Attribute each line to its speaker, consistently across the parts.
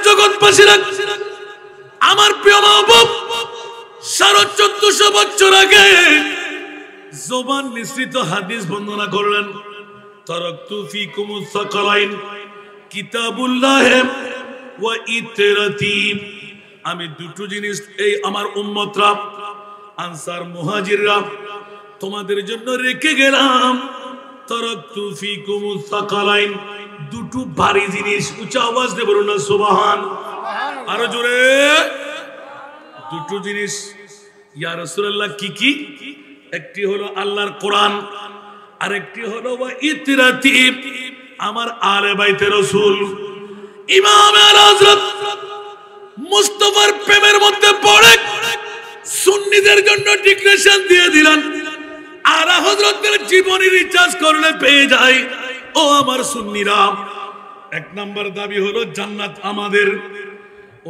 Speaker 1: জগৎবাসীরা আমার প্রিয় মাহবুব 1450 বছর আগে জবান নিঃসৃত হাদিস বর্ণনা করলেন, তারাকতু ফিকুমুস সাকালাইন কিতাবুল্লাহ ওয়া ইতরাতি। আমি দুটো জিনিস এই আমার উম্মতরা আনসার মুহাজিররা তোমাদের জন্য রেখে গেলাম। তারাকতু ফিকুমুস সাকালাইন, দুটো ভারী জিনিস। উচ্চ আওয়াজ দিয়ে বলুন না সুবহান। আরো জোরে। দুটো জিনিস। ইয়া রাসূলুল্লাহ কি কি? একটি হলো আল্লাহর কোরআন, আরেকটি হলো ওয়া ইতরাতি, আমার আলে বাইতে রাসূল। ইমাম আলা হযরত মুস্তাফার প্রেমের মধ্যে পড়ে সুন্নিদের জন্য ডিক্লারেশন দিয়ে দিলেন, আলা হযরতের জীবনী রিচার্জ করলে পেয়ে যায়। ও আমার সুন্নিরা, এক নাম্বার দাবি হলো জান্নাত আমাদের,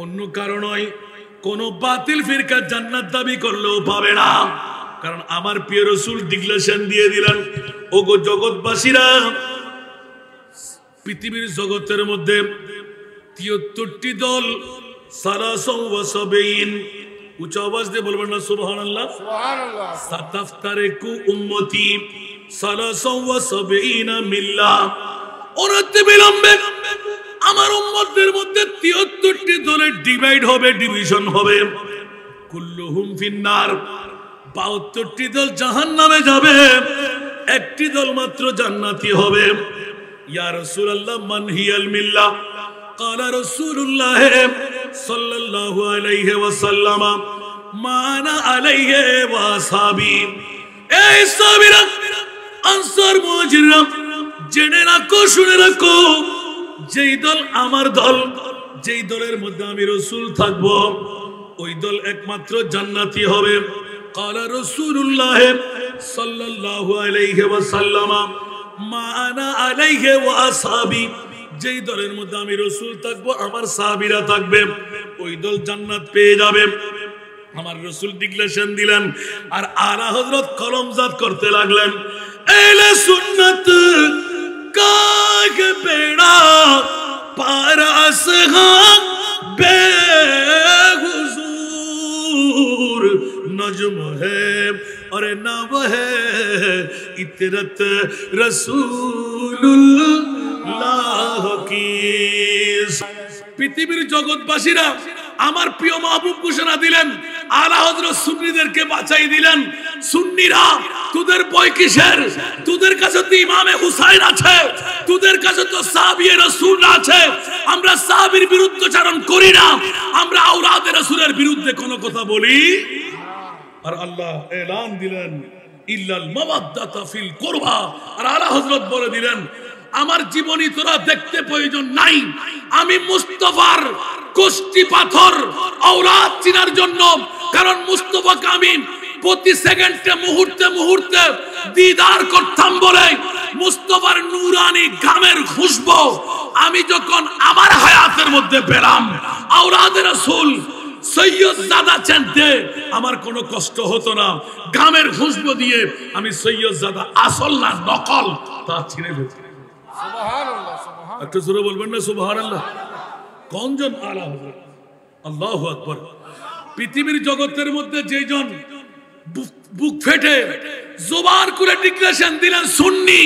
Speaker 1: অন্য কারণ নয়। কোন বাতিল ফিরকা জান্নাত দাবি করলেও পাবে না, কারণ আমার প্রিয় রাসূল ডিক্লারেশন দিয়ে দিলেন, ওগো জগৎবাসীরা, পৃথিবীর জগতের মধ্যে 73টি দল, 73 উচ্চ আওয়াজ দিয়ে বলবেন না সুবহানাল্লাহ। সুবহানাল্লাহ। সাতাফতারিকু উম্মতি 73 মিল্লাহ। অনতি বিলম্বে আমার উম্মতদের মধ্যে 73টি দলে ডিভাইড হবে, ডিভিশন হবে। কুল্লুহুম ফিন্নার, 72টি দল জাহান্নামে যাবে, একটি দল মাত্র জান্নাতি হবে। ইয়া রাসূলুল্লাহ মান হিয়াল মিল্লাহ? ক্বালা রাসূলুল্লাহ সাল্লাল্লাহু আলাইহি ওয়াসাল্লাম মা আনা আলাইহি ওয়া আসহাবি। এই সাহাবীরা, আনসার মুহাজিররা, জেনে রাখো, শুনে রাখো, যেই দল আমার দল, যেই দলের মধ্যে আমি রাসূল থাকব, ওই দল একমাত্র জান্নাতি হবে। ক্বালা রাসূলুল্লাহ সাল্লাল্লাহু আলাইহি ওয়াসাল্লাম মা আনা আলাইহি ওয়া আসহাবি। যেই দলের মধ্যে আমি রাসূল থাকব, আমার সাহাবীরা থাকবে, ওই দল জান্নাত পেয়ে যাবে। আমার রাসূল ডিক্লারেশন দিলেন, আর আলা হযরত কলমজাত করতে লাগলেন, এলে সুন্নাত কাগ বেড়া পারাস বে হুজুর नज्म है और नव है इतरत रसूलुल्लाह की। পৃথিবীর জগৎবাসীরা আমার প্রিয় মাহবুব ঘোষণা দিলেন, আলা হযরত সুন্নিদেরকে বাঁচাই দিলেন। সুন্নিরা, তোদের ভয় কিসের? তোদের কাছে তো ইমামে হুসাইন আছে, তোদের কাছে তো সাহাবীয়ে রাসূল আছে। আমরা সাহাবীর বিরুদ্ধচারণ করি না, আমরা আওলাদে রাসূলের বিরুদ্ধে কোনো কথা বলি। আর আল্লাহ এলান দিলেন ইল্লাল মাওয়াদ্দাতা ফিল কুরবা। আর আলা হযরত বলে দিলেন, আমার জীবনী তোরা দেখতে প্রয়োজন নাই, আমি মুস্তাফার কোষ্টি পাথর আওলাদ চিনার জন্য, কারণ মুস্তাফাকে আমি প্রতি সেকেন্ডে মুহূর্তে মুহূর্তে দিদার করতাম বলে মুস্তাফার নূরানি গামের খুশবু আমি যখন আমার হায়াতের মধ্যে পেলাম, আওলাদে রাসূল সৈয়দ জাদা চিনতে আমার কোনো কষ্ট হতো না। গামের খুশবু দিয়ে আমি সৈয়দ জাদা আসল না নকল তা চিনে ফেলছি। সুবহানাল্লাহ, সুবহানাল্লাহ। একটু জোরে বলবেন না সুবহানাল্লাহ। কোনজন আলা হযরত? আল্লাহু আকবার। পৃথিবীর জগতের মধ্যে যেজন বুক ফেটে জোবার করে ডিক্লারেশন দিলেন, সুন্নি,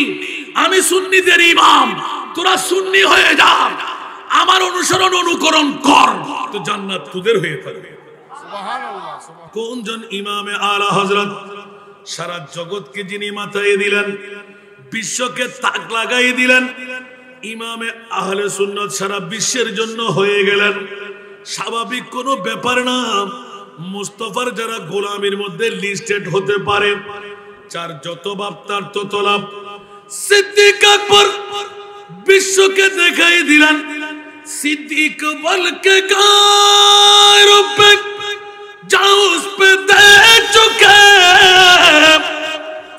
Speaker 1: আমি সুন্নিদের ইমাম, তোরা সুন্নি হয়ে যা, আমার অনুসরণ অনুকরণ কর, তো জান্নাত তোদের হয়ে থাকবে। সুবহানাল্লাহ। কোনজন ইমামে আলা হযরত? সারা জগৎকে যিনি মাথায় দিলেন, বিশ্বকে তাক লাগাই দিলেন, ইমামে আহলে সুন্নাত সারা বিশ্বের জন্য হয়ে গেলেন। স্বাভাবিক কোনো ব্যাপার না। মুস্তাফার যারা গোলামের মধ্যে লিস্টেড হতে পারে, যার যত বাপ তার তত লাভ। সিদ্দিক আকবর বিশ্বকে দেখাই দিলেন, सिद्दीक बल के गार पे जाओ उस पे दे चुके,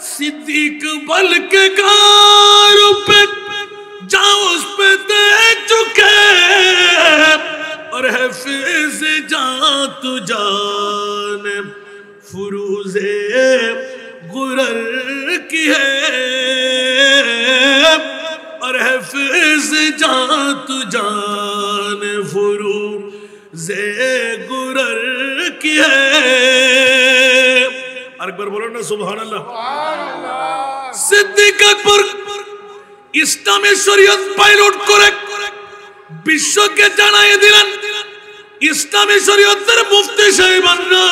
Speaker 1: सिद्दीक बल के गार पे जाओ उस पे दे चुके, और हफीज जान तु जान फुरूज़े गुरर की है, और हफीज जान तु जान फुरूज़े যে গুরর কি হ্যায়। আরেকবার বলেন না সুবহানাল্লাহ। সিদ্দিক আকবর ইসলামের শরীয়ত পাইলট করে বিশ্বকে জানাই দিলেন ইসলামী শরীয়তের মুফতি সাহেবানরা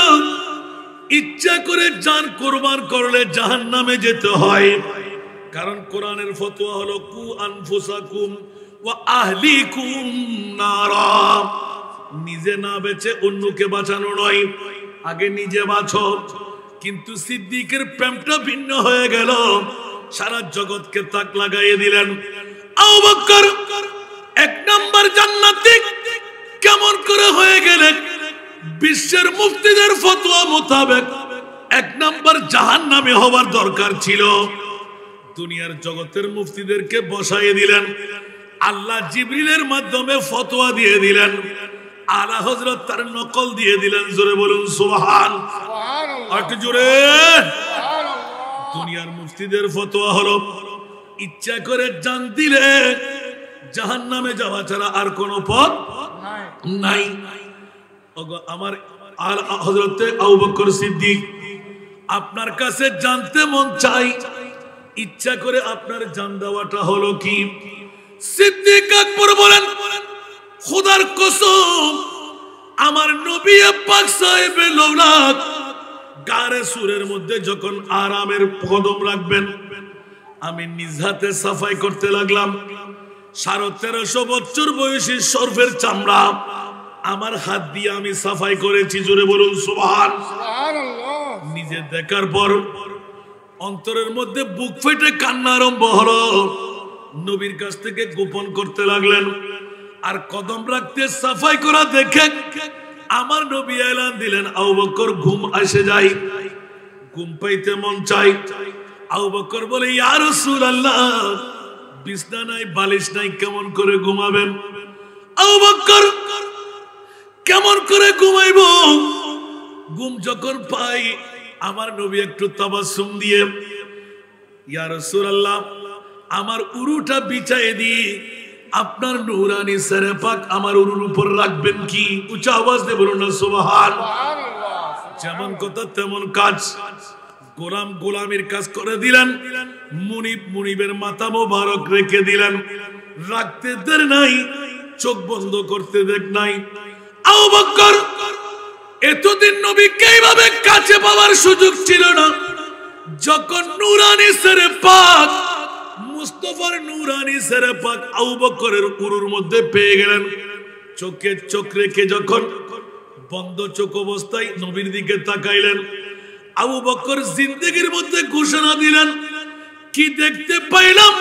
Speaker 1: ইচ্ছা করে জান কুরবান করলে জাহান্নামে যেতে হয়। কারণ কোরআনের ফতোয়া হলো কু আনফুসাকুম ওয়া আহলিকুম নারা, নিজে না বেঁচে অন্যকে বাঁচানো নয়, আগে নিজে বাঁচো। কিন্তু সিদ্দিকের প্রেমটা ভিন্ন হয়ে গেল, সারা জগৎকে তাক লাগাইয়ে দিলেন। আবু বকর এক নাম্বার জান্নাতি কেমন করে হয়ে গেলেন? বিশ্বের মুফতিদের ফতোয়া মোতাবেক এক নাম্বার জাহান্নামী হওয়ার দরকার ছিল। দুনিয়ার জগতের মুফতিদেরকে বসাইয়ে দিলেন, আল্লাহ জিবরিলের মাধ্যমে ফতোয়া দিয়ে দিলেন, আলা হযরত তার নকল দিয়ে দিলেন। জোরে বলুন সুবহানাল্লাহ। আর একটু জোরে। দুনিয়ার মুফতিদের ফতোয়া হলো ইচ্ছা করে জান দিলে জাহান্নামে যাওয়া ছাড়া আর কোনো পথ নাই। আমার আর হযরত আবু বকর সিদ্দিক, আপনার কাছে জানতে মন চাই, ইচ্ছা করে আপনার জান দেওয়াটা হলো কি? সিদ্দিক আকবর বলেন, খোদার কসম, আমার নবী পাক সাহেবে লৌলাক গারে সুরের মধ্যে যখন আরামের কদম রাখবেন, আমি নিজ হাতে সাফাই করতে লাগলাম। 1350 বছর বয়সী সর্ফের চামড়া আমার হাত দিয়ে আমি সাফাই করেছি। জোরে বলুন সুবহানাল্লাহ। নিজে দেখার পর অন্তরের মধ্যে বুক ফেটে কান্না আরম্ভ হলো। নবীর কাছ থেকে গোপন করতে লাগলেন। আর কদম রাখতে সাফাই করা দেখে আমার নবী এলান দিলেন, আবু বকর ঘুম আসে যায়, ঘুম পাইতে মন চাই। আবু বকর বলে, ইয়া রাসূলুল্লাহ, বিছনা নাই, বালিশ নাই, কেমন করে ঘুমাবেন? আবু বকর কেমন করে ঘুমাইব? ঘুম যখন পাই আমার নবী একটু তাবাসসুম দিয়ে, ইয়া রাসূলুল্লাহ, আমার উরুটা বিছায়ে দিয়ে আপনার নূরানি সরে পাক আমার উরুর উপর রাখবেন কি? উচ্চ আওয়াজ দিয়ে বলুন না সুবহানাল্লাহ। যেমন কথা তেমন কাজ। গোলাম গোলামের কাজ করে দিলেন, মুনিবের মাথা মোবারক রেখে দিলেন। রাখতে দের নাই, চোখ বন্ধ করতে দেখ নাই। আবু বকর এতদিন নবীকে এইভাবে কাছে পাওয়ার সুযোগ ছিল না। যখন নূরানি সরে পাক, মুস্তাফার নূরানি সরে পাক আবু বকরের উরুর মধ্যে পেয়ে গেলেন, চোখে চোখ রেখে যখন বন্ধ চোখ অবস্থায় নবীর দিকে তাকাইলেন, আবু বকর জিন্দেগির মধ্যে ঘোষণা দিলেন, কি দেখতে পাইলাম,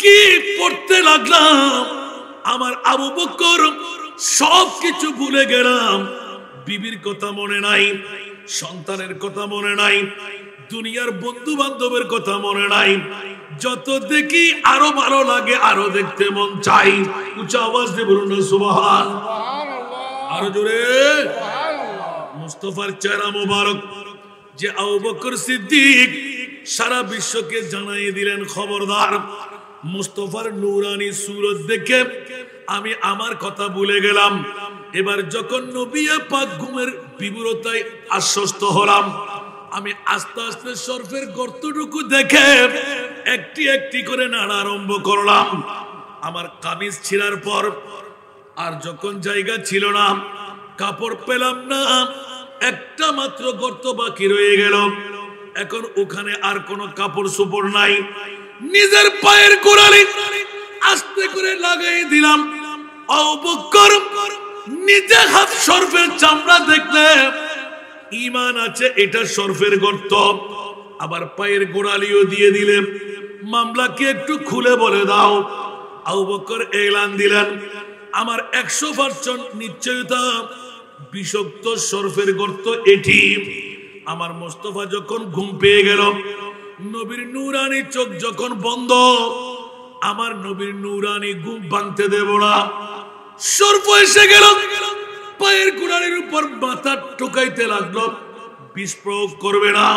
Speaker 1: কি পড়তে লাগলাম, আমার আবু বকর সবকিছু ভুলে গেলাম। বিবির কথা মনে নাই, সন্তানের কথা মনে নাই, দুনিয়ার বন্ধু বান্ধবের কথা মনে নাই। যত দেখি আরো ভালো লাগে, আরো দেখতে মন চাই। উচ্চ আওয়াজ দিয়ে বলুন না সুবহানাল্লাহ। আরো জোরে। মুস্তাফার চেহারা মোবারক যে আবু বকর সিদ্দিক সারা বিশ্বকে জানাই দিলেন, খবরদার, মুস্তাফার নূরানি সুরত দেখে আমি আমার কথা ভুলে গেলাম। এবার যখন নবী পাক ঘুমের বিবরতায় আশ্বস্ত হলাম, আমি আস্তে আস্তে সর্ফের গর্তটুকু দেখে একটি একটি করে নাড়া আরম্ভ করলাম। আমার কামিজ ছিঁড়ার পর আর যখন জায়গা ছিল না, কাপড় পেলাম না, একটা মাত্র গর্ত বাকি রয়ে গেল। এখন ওখানে আর কোনো কাপড় চোপড় নাই। নিজের পায়ের গোড়ালি আস্তে করে লাগাই দিলাম। আবু বকর নিজে হাত সর্ফের চামড়া দেখলে ঈমান আছে এটা সর্ফের গর্ত। আবার পায়ের গোড়ালিও দিয়ে দিলে, মামলাকে একটু খুলে বলে দাও। আবু বকর এলান দিলেন, আমার 100% নিশ্চয়তা বিষাক্ত সর্ফের গর্ত এটি। আমার মুস্তাফা যখন ঘুম পেয়ে গেল, নবীর নূরানি চোখ যখন বন্ধ, আমার নবীর নূরানি ঘুম ভাঙতে দেব না। সর্প এসে গেল, পায়ের গোড়ালির উপর মাথা ঠোকাইতে লাগলো, বিষ প্রয়োগ করবে না।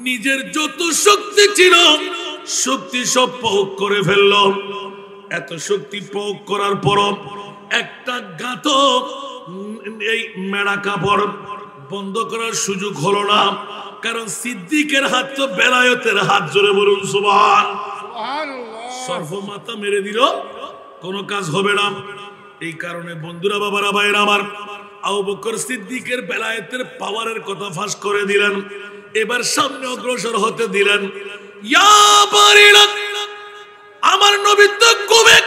Speaker 1: নিজের যত শক্তি ছিল শক্তি সব প্রয়োগ করে ফেললো। এত শক্তি প্রয়োগ করার পর একটা গাঁত এই মেড়া কাপড় বন্ধ করার সুযোগ হলো না, কারণ সিদ্দিকের হাত তো বেলায়েতের হাত। জোরে বলুন সুবহানাল্লাহ। সর্ব মাথা মেরে দিল, কোনো কাজ হবে না। এই কারণে বন্ধুরা, বাবারা, ভাইরা আমার, আবু বকর সিদ্দিকের বেলায়েতের পাওয়ারের কথা ফাঁস করে দিলেন। এবার সামনে অগ্রসর হতে দিলেন। ইয়া বারিলা, আমার নবী তো ঘুমে,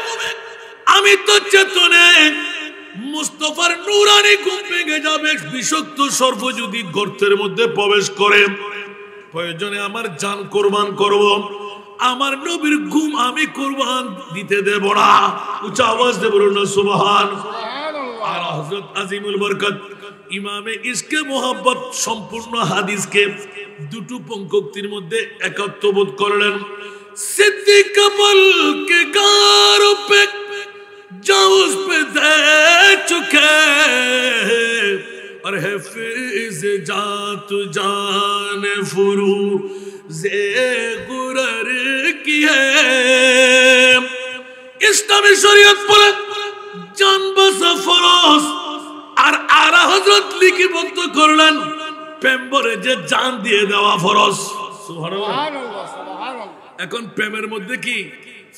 Speaker 1: আমি তো চেতনে। মুস্তাফার নূরানি ঘুম ভেঙে যাবে। বিষাক্ত সর্প যদি গর্তের মধ্যে প্রবেশ করে, প্রয়োজনে আমার জান কোরবান করব, আমার নবীর ঘুম আমি কোরবান দিতে দেব না। উচ্চ আওয়াজ দিয়ে বলুন না সুবহানাল্লাহ। আর হযরত আজিমুল বরকত ইমামে ইশকে মোহাব্বত সম্পূর্ণ হাদিসকে দুটো পঙ্ক্তির মধ্যে একাত্মবোধ করলেন। सिद्दीक बल के गारों पे जो उस पे दे चुके, और है फिज जात जान फुरू जे गुरर की है। इस्लामी शरीयत बोले जान बसा फरोस, और आला हजरत लिखिबद्ध করলেন প্রেমরে যে জান দিয়ে দেওয়া ফরজ। সুবহানাল্লাহ। এখন প্রেমের মধ্যে কি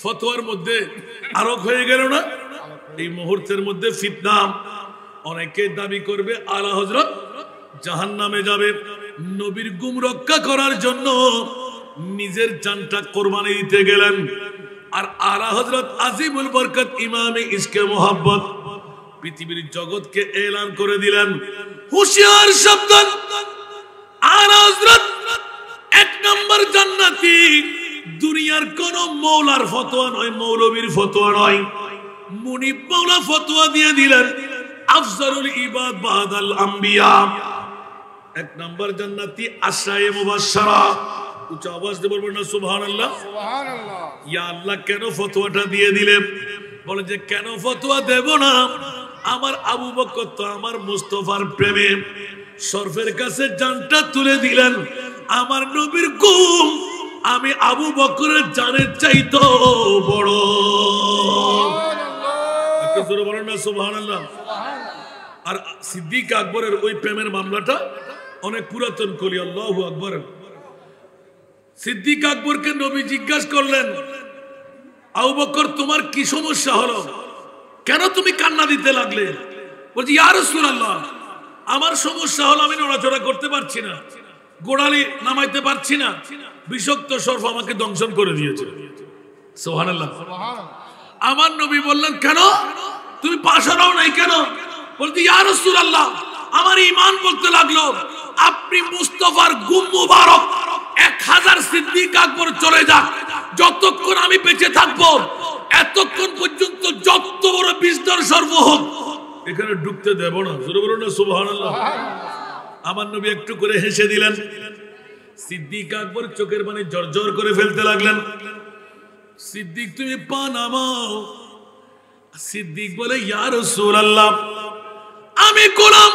Speaker 1: ফতোয়ার মধ্যে আরোপ হয়ে গেল না? এই মুহূর্তের মধ্যে ফিতনা। অনেকে দাবি করবে আলা হযরত জাহান্নামে যাবে। নবীর গুম রক্ষা করার জন্য নিজের জানটা কোরবানি দিতে গেলেন। আর আলা হযরত আজিমুল বরকত ইমামে ইশকে মোহাব্বত পৃথিবীর জগৎকে এলান করে দিলেন, হুঁশিয়ার সাবধান, আলা হযরত এক নম্বর জান্নাতি। দুনিয়ার কোন মৌলার ফতোয়া নয়, মৌলবীর ফতোয়া নয়, মুনিব মৌলা ফতোয়া দিয়ে দিলেন আফজালুল ইবাদ বাদাল আম্বিয়া। এক নম্বর জান্নাতি আশরায়ে মুবাশশারা। উচ্চ আওয়াজ দিয়ে বলবেন না সুবহানাল্লাহ। সুবহানাল্লাহ। ইয়া আল্লাহ, কেন ফতোয়াটা দিয়ে দিলেন? বলে যে কেন ফতোয়া দেব না? আমার আবু বকর তো আমার মুস্তাফার প্রেমে শরফের কাছে জানটা তুলে দিলেন। আমার নবীর গুম আমি আবু বকরের জানের চাইতো বড়। বলেন না সুবহানাল্লাহ। আর সিদ্দিক আকবরের ওই প্রেমের মামলাটা অনেক পুরাতন কলি। আল্লাহু আকবার। সিদ্দিক আকবরকে নবী জিজ্ঞাসা করলেন, আবু বকর তোমার কি সমস্যা হলো, কেন তুমি কান্না দিতে লাগলে? বলছি ইয়া রাসূলুল্লাহ, আমার সমস্যা হলো আমি নড়াচড়া করতে পারছি না, গোড়ালি নামাইতে পারছি না, বিষাক্ত সর্প আমাকে দংশন করে দিয়েছে। সুবহানাল্লাহ। আমার নবী বললেন কেন তুমি পাশারাও নাই কেন? বলতে ইয়া রাসূলুল্লাহ, আমার ঈমান বলতে লাগলো আপনি মুস্তাফার গুম মুবারক 1000 সিদ্দিক আকবর চলে যাক, যতক্ষণ আমি বেঁচে থাকবো এতক্ষণ পর্যন্ত যত বড় বিষধর সর্প হোক এখানে ঢুকতে দেব না। জোরে বলুন না সুবহানাল্লাহ। আমার নবী একটু করে হেসে দিলেন। সিদ্দিক আকবর চোখের পানি জর্জর করে ফেলতে লাগলেন। সিদ্দিক তুমি পা নামাও। সিদ্দিক বলে ইয়া রাসূলুল্লাহ, আমি গোলাম,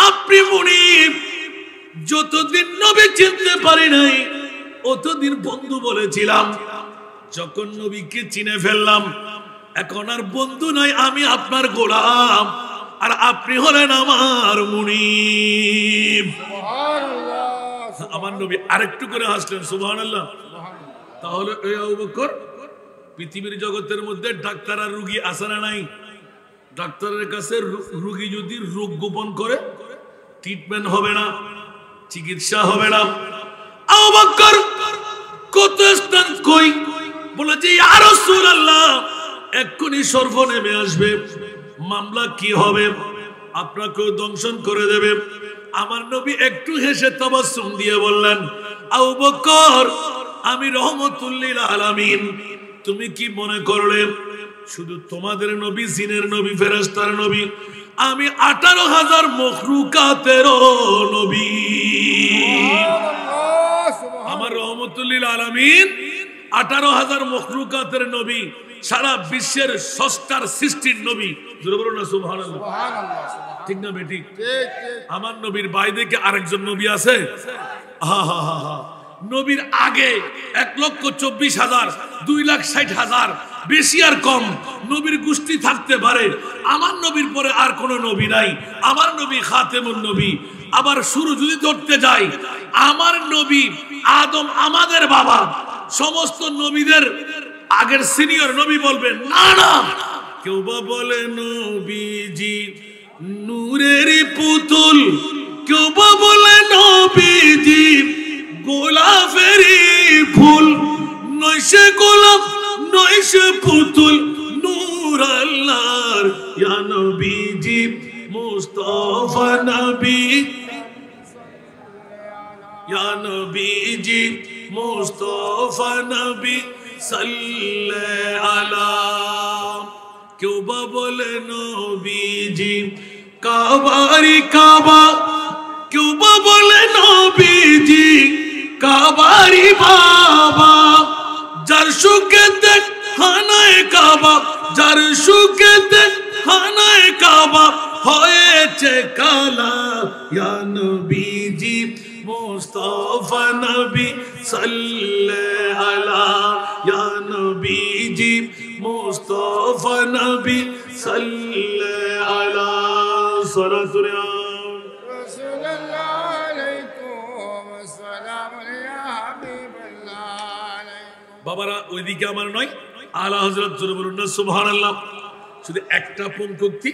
Speaker 1: আপনি মুনিব। যতদিন নবী চিনতে পারি নাই অতদিন বন্ধু বলেছিলাম। যখন নবীকে চিনে ফেললাম এখন আর বন্ধু নাই, আমি আপনার গোলাম আর আপনি হলেন আমার মুনিব। আমার নবী আরেকটু করে হাসলেন। সুবহানাল্লাহ। তাহলে এই আবু বকর পৃথিবীর জগতের মধ্যে ডাক্তার আর রোগী আছে না নাই? ডাক্তারের কাছে রোগী যদি রোগ গোপন করে ট্রিটমেন্ট হবে না, চিকিৎসা হবে না। আবু বকর কত স্থান কই বলে যে ইয়া রাসূলুল্লাহ এক্ষুনি সর্প নেমে আসবে, মামলা কি হবে, আপনাকেও দংশন করে দেবে। আমার নবী একটু হেসে তাবাসসুম দিয়ে বললেন, আবু বকর আমি রহমতুল লিল আলামিন, তুমি কি মনে করলে শুধু তোমাদের নবী, জিনের নবী, ফেরেশতার নবী? আমি 18,000 মখলুকাতের নবী। আমার রহমতুল লিল আলামিন 18,000 মখলুকাতের নবী, সারা বিশ্বের স্রষ্টার সৃষ্টির নবী। জোরে বলুন না সুবহানাল্লাহ। ঠিক না বেটি? আমার নবীর বাইরে কি আরেকজন নবী আছে? হা হা হা হা। নবীর আগে 1,24,000, 2,60,000 বেশি আর কম নবীর গোষ্ঠী থাকতে পারে, আমার নবীর পরে আর কোন নবী নাই, আমার নবী খাতেমুন নবী। আবার শুরু যদি ধরতে যাই, আমার নবী আদম আমাদের বাবা, সমস্ত নবীদের আগের সিনিয়র নবী বলবেন না না, কেউ বা বলে নবীজি নূরের পুতুল, কেউ বা বলে নবীজি গোলাপের ফুল, নয়সে গোলাপ নয়সে পুতুল নূর আল্লাহর ইয়া নবীজি মুস্তাফা নবী, ইয়া নবীজি মুস্তাফা নবী সাল্লাল্লাহু আলা। কেউ বা বলে নবীজি কাবারি কাবা, কেউ বা বলে নবীজি কাবারি বাবা, যার সুখে দেখ খানায় কাবা, যার সুখে দেখ খানায় কাবা হয়েছে কালা, ইয়া নবীজি মুস্তাফা নবী সাল্লাল্লাহু আলা, ইয়া নবীজি মুস্তাফা নবী সাল্লাল্লাহু আলা। সালাতুল রাসূলুল্লাহ আলাইকুম আসসালাম ইয়া হাবিবাল্লাহ। বাবারা ওইদিকে আমার নয়, আলা হযরত জোরে বলুন না সুবহানাল্লাহ। শুধু একটা পঙ্ক্তি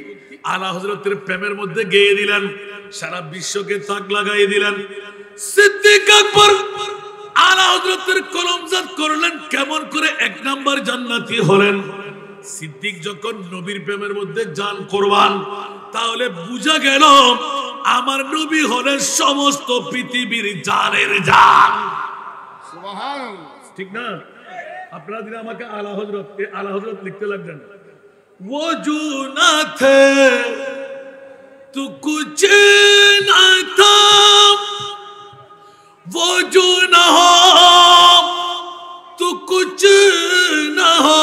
Speaker 1: আলা হযরতের প্রেমের মধ্যে গেয়ে দিলেন, সারা বিশ্বকে তাক লাগাই দিলেন। সিদ্দিক আকবর আলা হযরতের কলমজাত করলেন, কেমন করে এক নাম্বার জান্নাতি হলেন। সিদ্দিক যখন নবীর প্রেমের মধ্যে জান কোরবান, তাহলে বুঝা গেল আমার নবী হলেন সমস্ত পৃথিবীর জানের জান। সুবহানাল্লাহ, ঠিক না? আপনারা দিন আমাকে আলা হযরত লিখতে লাগলেন। वो जो न थे तो कुछ न था, वो जो न हो तो कुछ न हो।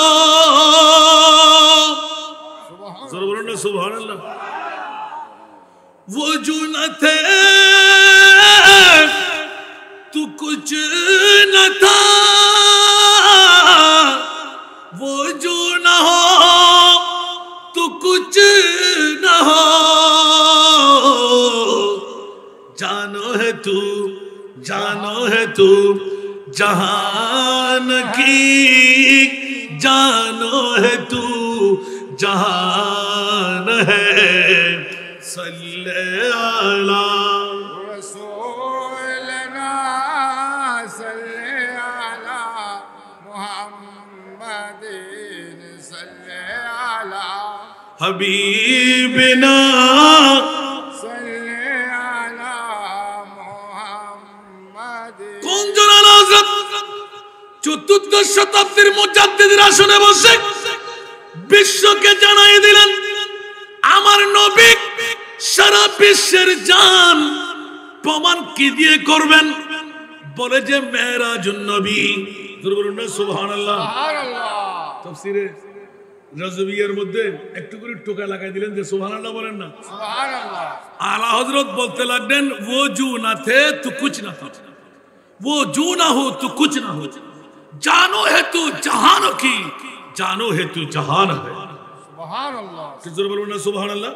Speaker 1: जरा बोलो ना सुभान अल्लाह। वो जो न थे तो कुछ न था, वो जो न हो तो कुछ न हो। जानो है तू, जानो है तू जहान की, जानो है तू जहान है। सल्ले अला रसूलना सल्ले अला मुहम्मदिन सल्ले अला हबीबना सल्ले अला मुहम्मदिन। কোন জন আলা হযরত চতুর্দশ শতাব্দীর মুজাদ্দিদের আসনে বসে বিশ্বকে জানাই দিলেন আমার নবী সারা বিশ্বের জান। প্রমাণ কি দিয়ে করবেন? বলে যে মেরাজুন নবী। বলুন না সুবহানাল্লাহ। তাফসীরে রাজবিয়ার মধ্যে একটু করে টোকা লাগাই দিলেন যে সুবহানাল্লাহ বলেন না। সুবহানাল্লাহ। আলা হযরত বলতে লাগলেন वो जो ना थे तो कुछ ना था, वो जो ना हो तो कुछ ना हो। জানো হে তু জাহান কি, জানো হে তু জাহান है। সুবহানাল্লাহ। জোরে বলুন না সুবহানাল্লাহ।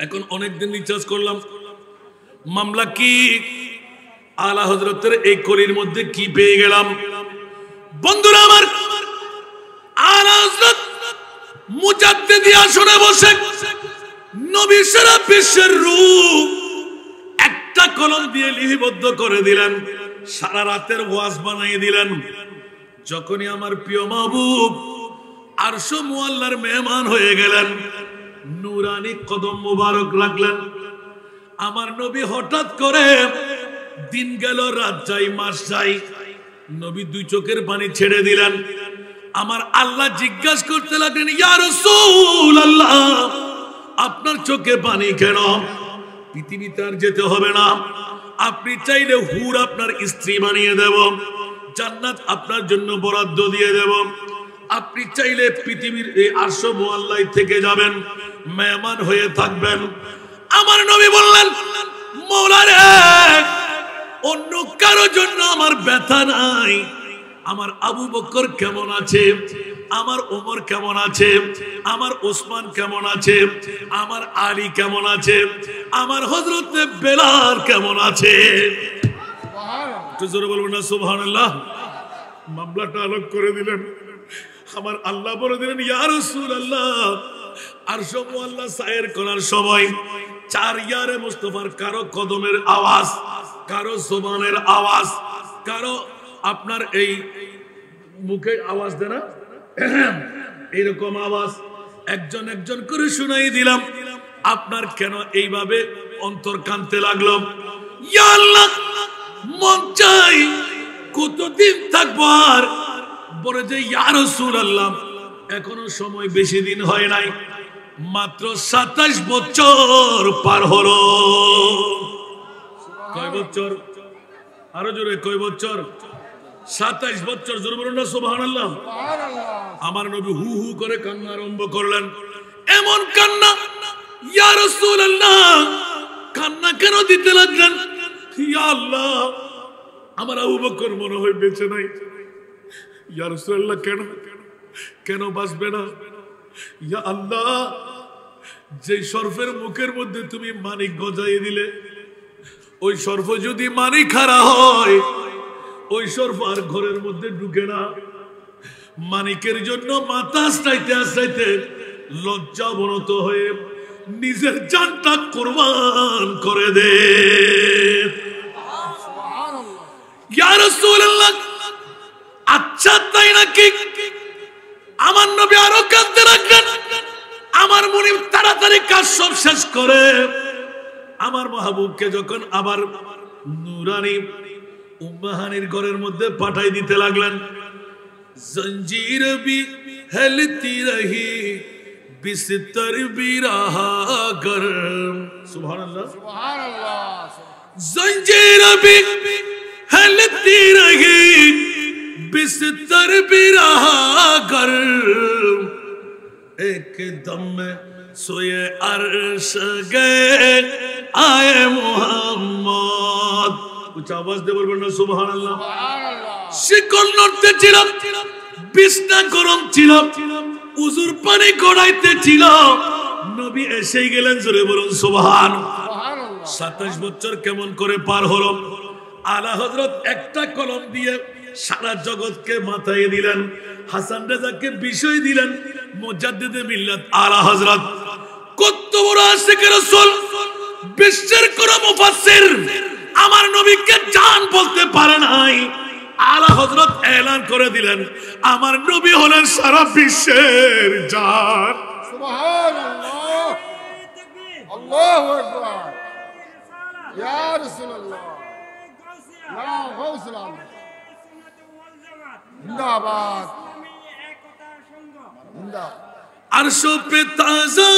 Speaker 1: এখন অনেকদিন রিচার্জ করলাম, মামলা কি? আলা হযরতের এই কলির মধ্যে কি পেয়ে গেলাম? বন্ধুরা আমার, আলা হযরত মুজাদ্দিদি আসনে বসে নবী সারা বিশ্বের রূপ একটা কলম দিয়ে লিপিবদ্ধ করে দিলেন, সারা রাতের ওয়াজ বানিয়ে দিলেন। যখনই আমার প্রিয় মাহবুব আরশ মুআল্লার মেহমান হয়ে গেলেন, নূরানি কদম মুবারক রাখলেন, আমার নবী হঠাৎ করে দিন গেল রাত যাই মাস যাই, নবী দুই চোখের পানি ছেড়ে দিলেন। আমার আল্লাহ জিজ্ঞাসা করতে লাগলেন, ইয়া রাসূলুল্লাহ আপনার চোখে পানি কেন? পৃথিবীতে আর যেতে হবে না, আপনি চাইলে হুর আপনার স্ত্রী বানিয়ে দেব, জান্নাত আপনার জন্য বরাদ্দ দিয়ে দেব, আপনি চাইলে পৃথিবীর এই আরশ মুআল্লায় থেকে যাবেন, মেহমান হয়ে থাকবেন। আমার নবী বললেন, মওলা রে অন্য কারো জন্য আমার ব্যথা নাই, আমার আবু বকর কেমন আছে, আমার ওমর কেমন আছে, আমার ওসমান কেমন আছে, আমার আলী কেমন আছে, আমার হযরত বেলাল কেমন আছে। একটু জোরে বলবেন না সুবহানাল্লাহ। মামলাটা আলোক করে দিলেন। আমার আল্লাহ বলে দিলেন ইয়া রাসূলুল্লাহ, আরশ মুআল্লা সায়ের করার সময় চার ইয়ারে মুস্তাফার কারো কদমের আওয়াজ, কারো জবানের আওয়াজ, কারো আপনার এই মুখে আওয়াজ দেয় না এইরকম আওয়াজ একজন একজন করে শুনাই দিলাম। আপনার কেন এইভাবে অন্তর কাঁদতে লাগলো? ইয়া আল্লাহ, মন চাই কতদিন থাকবো আর। বলে যে ইয়া রাসূলুল্লাহ, এখনো সময় বেশি দিন হয় নাই, মাত্র 27 বছর পার হলো। কয় বছর? আরো জোরে, কয় বছর? 27 বছর। জোরে বলুন না সুবহানাল্লাহ। আমার নবী হু হু করে কান্না আরম্ভ করলেন। এমন কান্না, ইয়া রাসূলুল্লাহ, কান্না কেন দিতে লাগলেন? ইয়া আল্লাহ, আমার আবু বকর মনে হয় বেঁচে নাই। ইয়া রাসূলুল্লাহ, কেন কেন বাঁচবে না? ইয়া আল্লাহ, যে সর্ফের মুখের মধ্যে তুমি মানিক গজাই দিলে, ওই সর্ফ যদি মানিক হারা হয়, ওই সর্ফ আর ঘরের মধ্যে ঢুকে না। মানিকের জন্য মাথা আশ্রাইতে আশ্রাইতে লজ্জা অবনত হয়ে নিজের জানটা কুরবান করে দে। ইয়া রাসূলুল্লাহ, আচ্ছা তাই নাকি? আমার নবী আরো কাঁদতে লাগলেন। আমার মুনিব তাড়াতাড়ি কাজ সব শেষ করে আমার মাহবুবকে যখন আবার নূরানী উম্মাহানির ঘরের মধ্যে পাঠাই দিতে লাগলেন। জঞ্জির भी हिलती रही, बिस्तर भी रहा गर्म। सुभान अल्लाह, सुभान अल्लाह। जंजीर भी हिलती रही, बिस्तर भी रहा गर्म, एक दम में सोए अर्श गए आए मोहम्मद। कुछ आवाज दे बोलবেন না সুবহানাল্লাহ। শিকল নড়তে ছিল, বিছনা গরম ছিল, উজুর পানি গড়াইতে ছিল, নবী এসেই গেলেন। জোরে বলুন সুবহানাল্লাহ। 27 বছর কেমন করে পার হলো? আলা হযরত একটা কলম দিয়ে সারা জগৎকে মাথায় দিলেন। হাসান রাজাকে বিষয় দিলেন। মুজাদ্দিদে মিল্লাত আলা হযরত কত বড় আশিক রাসূল, বিশ্বের কোন মুফাসসির আমার নবীকে জান বলতে পারে নাই। আলা হযরত এলান করে দিলেন আমার নবী হলেন সারা বিশ্বের জান।
Speaker 2: সুবহানাল্লাহ, আল্লাহু আকবার, ইয়া রাসূলুল্লাহ, ইয়া গাউসুল আজম, জিন্দাবাদ, জিন্দাবাদ।
Speaker 1: আরশো পে তাজা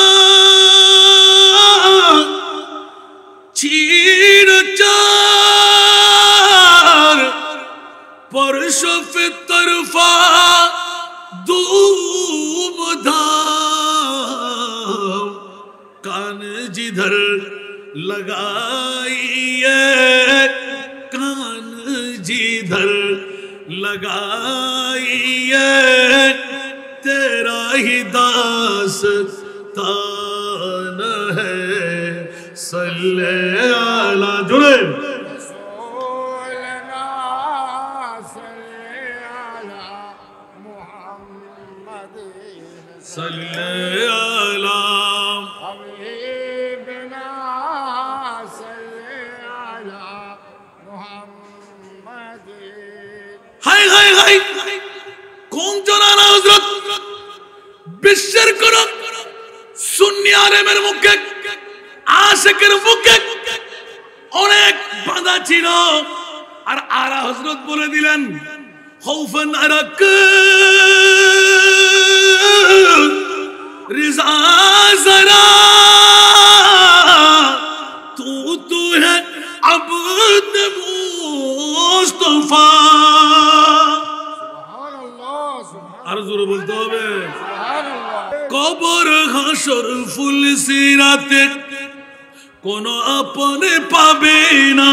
Speaker 1: চির চার, परशो पे तरफा धूम धाम, कान जिधर लगाइए, कान जिधर लगाइए, तेरा ही दास्तान है, सल्ले अला। जुड़े কোন জনানা হযরত বিশ্বের কোন সুন্নি আলেমের মুখে, আশিকের মুখে অনেক বাধা ছিল। আর আলা হযরত বলে দিলেন খৌফন আরাক रिज़ा ज़रा, तू है अब्द मुस्तफा। আর জোরে বলতে হবে। কবর হাসর ফুল সিরাতে কোন আপনে পাবে না,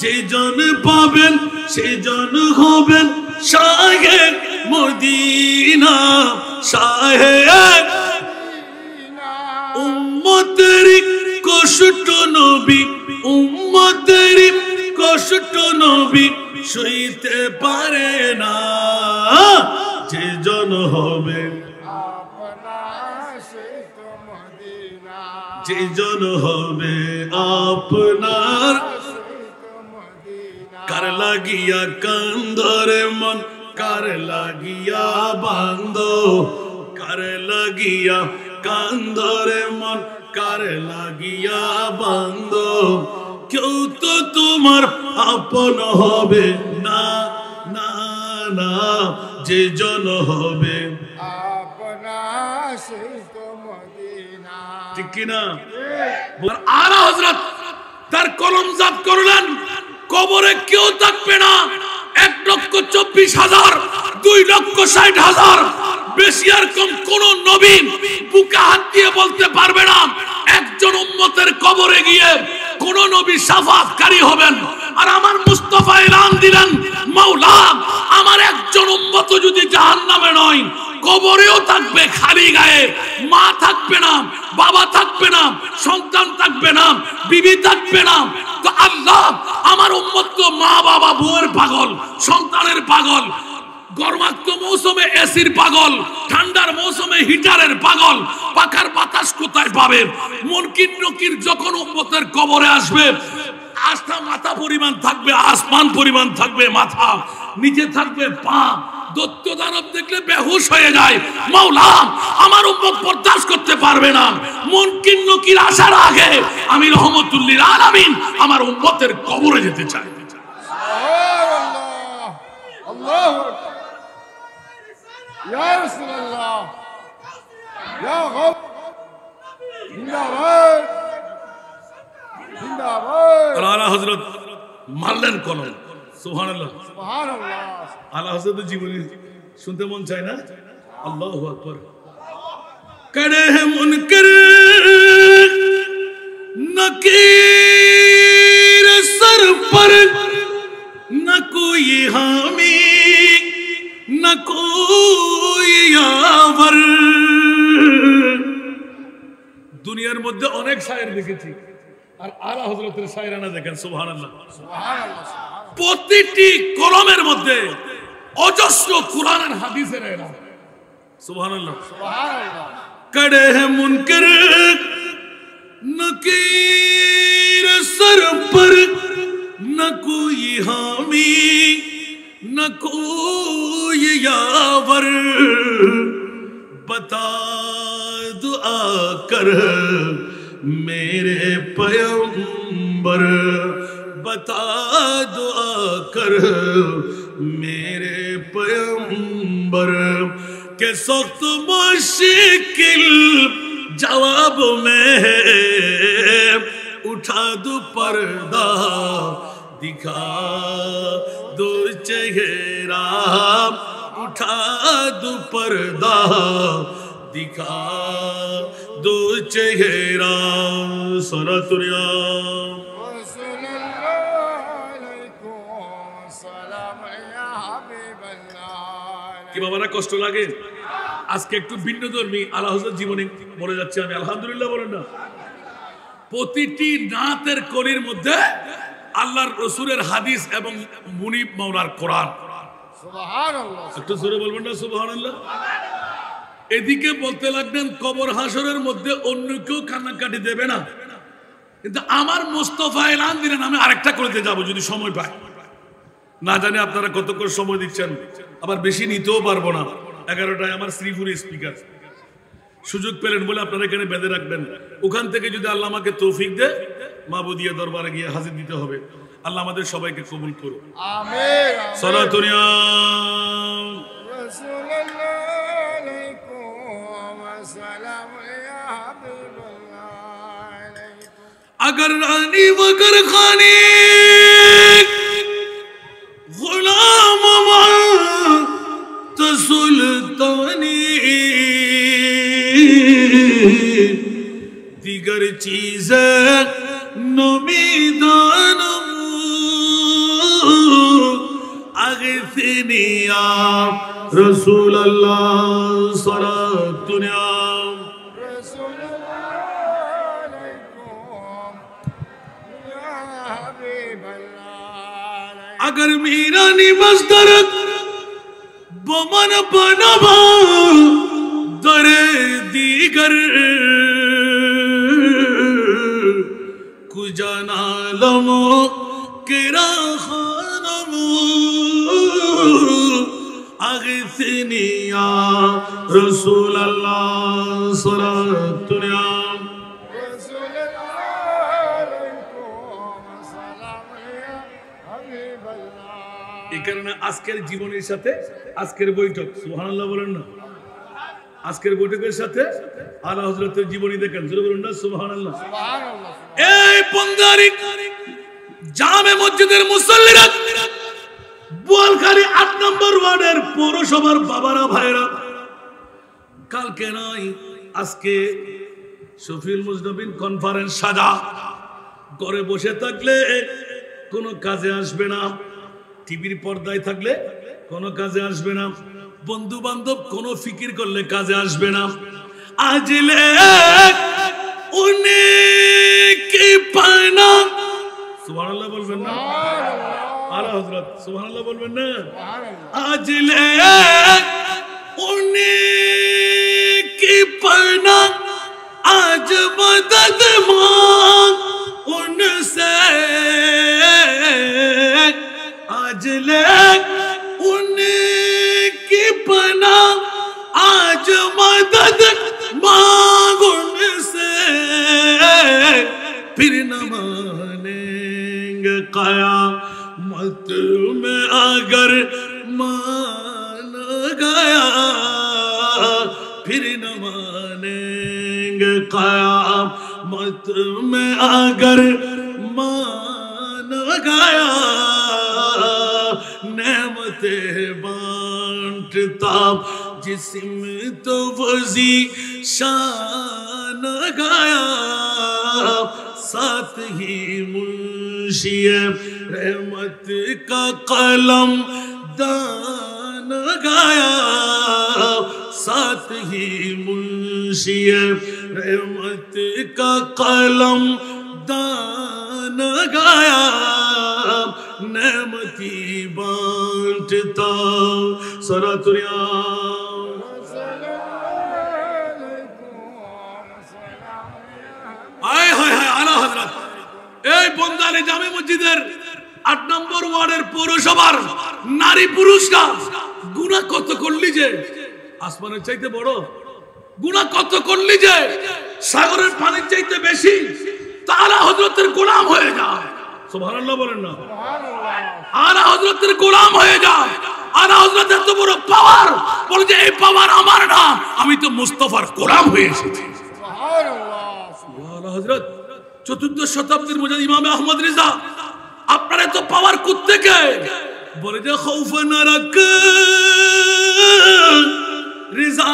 Speaker 1: যে জন পাবেন সে জন হবেন শাহে মদিনা শাহে উম্মতের কষ্ট নবী উম্মতের কষ্ট নবী সইতে পারে না যে জন হবে যে জন হবে আপনার কার লাগিয়া কান্দরে মন কার লাগিয়া বান্দ কার লাগিয়া কান্দরে মন কার লাগিয়া বান্দ কেউ তো তোমার আপন হবে না না না যে জন হবে ঠিক কিনা আলা হযরত তার কলমজাত করলেন কবরে কেউ থাকবে না 1,24,000 2,60,000 বেশি আর কম কোন নবী বুকে হাত দিয়ে বলতে পারবে না একজন উম্মতের কবরে গিয়ে কোন নবী শাফাআতকারী হবেন আর আমার মুস্তাফা এলান দিলেন মাওলা আমার একজন উম্মত যদি জাহান্নামে নয় কবরেও থাকবে খালি গায়ে মা থাকবে না বাবা থাকবে না সন্তান থাকবে না বিবি থাকবে না তো আল্লাহ আমার উম্মত তো মা বাবা বউয়ের পাগল সন্তানের পাগল গরমাক্ত মৌসুমে এসির পাগল ঠান্ডার মৌসুমে হিটারের পাগল পাখার বাতাস কোথায় পাবে মুনকির নকির যখন উম্মতের কবরে আসবে আস্থা মাথা পরিমাণ থাকবে আসমান পরিমাণ থাকবে মাথা নিচে থাকবে পা দত্ত দানব দেখলে বেহুশ হয়ে যায় মাওলা আমার উম্মত বরদাস্ত করতে পারবে না মুনকির নকির আসার আগে আমি রহমতুল লিল আলামিন আমার উম্মতের কবরে যেতে চাই
Speaker 2: সুবহানাল্লাহ আল্লাহু আকবার ইয়া রাসূলুল্লাহ ইয়া গাব জিন্দাবাদ জিন্দাবাদ
Speaker 1: আলা হযরত মারলেন কলম সুবহানাল্লাহ
Speaker 2: সুবহানাল্লাহ
Speaker 1: আলা হযরতের জীবনী শুনতে মন চায় না আল্লাহু আকবার करे है मुनकर नकीर सर पर न कोई हामी न कोई यावर দুনিয়ার মধ্যে অনেক শায়ের দেখেছি আর আলা হযরতের শায়রানা দেখেন সুবহানাল্লাহ
Speaker 2: সুবহানাল্লাহ
Speaker 1: প্রতিটি কলমের মধ্যে অজস্র কুরআনের হাদিসের এলান সুবহানাল্লাহ
Speaker 2: সুবহানাল্লাহ
Speaker 1: कड़े है मुनकर नकीर सर पर न कोई हामी न कोई यावर बता दुआ कर मेरे पैगंबर बता दुआ कर मेरे पैगंबर के सख्त मुश्किल जवाब में उठा दो पर्दा दिखा दो चेहरा उठा दो पर्दा दिखा दो चेहरा सनतुरिया কি বাবারা কষ্ট লাগে আজকে একটু ভিন্নধর্মী আলা হযরত জীবনী বলে যাচ্ছে আমি আলহামদুলিল্লাহ বলেন না প্রতিটি নাতের কলির মধ্যে আল্লাহর রাসূলের হাদিস এবং মুনিব মাওলার কোরআন
Speaker 2: সুবহানাল্লাহ
Speaker 1: একটু জোরে বলবেন না সুবহানাল্লাহ এদিকে বলতে লাগলেন কবর হাসরের মধ্যে অন্য কেউ কান্নাকাটি দেবে না কিন্তু আমার মুস্তাফা এলান দিলেন আমি আরেকটা করতে যাব যদি সময় পাই না জানি আপনারা কতক্ষণ সময় দিচ্ছেন আবার বেশি নিতেও পারবো না 11টায় আমার শ্রীপুরি স্পিকার সুযোগ পেলেন বলে আপনারা এখানে বেঁধে রাখবেন ওখান থেকে যদি আল্লাহ আমাকে তৌফিক দেয় মাবুদিয়া দরবারে গিয়ে হাজির দিতে হবে আল্লাহ আমাদের সবাইকে কবুল করুন
Speaker 2: আমিন
Speaker 1: সালাতুন ইয়া
Speaker 2: রাসূলুল্লাহ আলাইকুম ওয়া সালাম ইয়া হাবিবাল্লাহ আলাইকুম
Speaker 1: अगर रानी वगर खानी गुलाम तो सुल्तानी दिगर चीज नमीदान अगफिर आगिथनी या रसूल अल्लाह सलात दुनिया अगर मेरा निवास दरक बमन बनवा दरे दीगर कुजानालमो किरा खानमो आगिथनी या रसूल अल्लाह सलात दुनिया আজকের জীবনের সাথে আজকের বৈঠক সুবহানাল্লাহ বলেন না আজকের বৈঠকের সাথে আলা হযরতের জীবনী দেখেন জোরে বলুন না সুবহানাল্লাহ সুবহানাল্লাহ এই বন্দারি জামে মসজিদের মুসল্লিরা বোয়ালখালী 8 নম্বর ওয়ার্ডের পৌরসভার বাবারা ভাইরা কালকে নয় আজকে শফিউল মুজনবিন কনফারেন্স সাজা ঘরে বসে থাকলে কোনো কাজে আসবে না টিভির পর্দায় থাকলে কোনো কাজে আসবে না বন্ধু বান্ধব কোনো ফিকির করলে কাজে আসবে না আজলে উনি পানা সুবহানাল্লাহ বলবেন না আলা হযরত সুবহানাল্লাহ বলবেন না আজলে উনি পানা আজ মদদ মাंग उनसे आज ले उनकी पना आज मदद मांग उनसे फिर न मानेंगे क़यामत में अगर मान गया फिर न मानेंगे क़यामत में अगर मान गया नेमते बांटता जिस्म तो वजी शान गया साथ ही मुंशिए रहमत का कलम दान गया साथ ही मुंशिए रहमत का कलम दान गया नेमती बांटता सरातुरिया आए हाय हाय आला हजरत এই বন্দারে জামে মসজিদের 8 নম্বর ওয়ার্ডের পৌরসভার নারী পুরুষরা গুনাহ কত করলি যে আসমানের চাইতে বড় গুনাহ কত করলি যে সাগরের পানির চাইতে বেশি তাআলা হযরতের গোলাম হয়ে যায় সুবহানাল্লাহ বলেন না সুবহানাল্লাহ আলা হযরতের গোলাম হয়ে যায় আলা হযরতের এত বড় পাওয়ার বলে যে এই পাওয়ার আমার না আমি তো মুস্তাফার গোলাম হয়ে এসেছি সুবহানাল্লাহ আলা হযরত চতুর্দশ শতাব্দীর মুজাদ্দিদ ইমাম আহমদ রিজা আপনার এত পাওয়ার কোত্থেকে বলে যে খৌফ না রাখ রিজা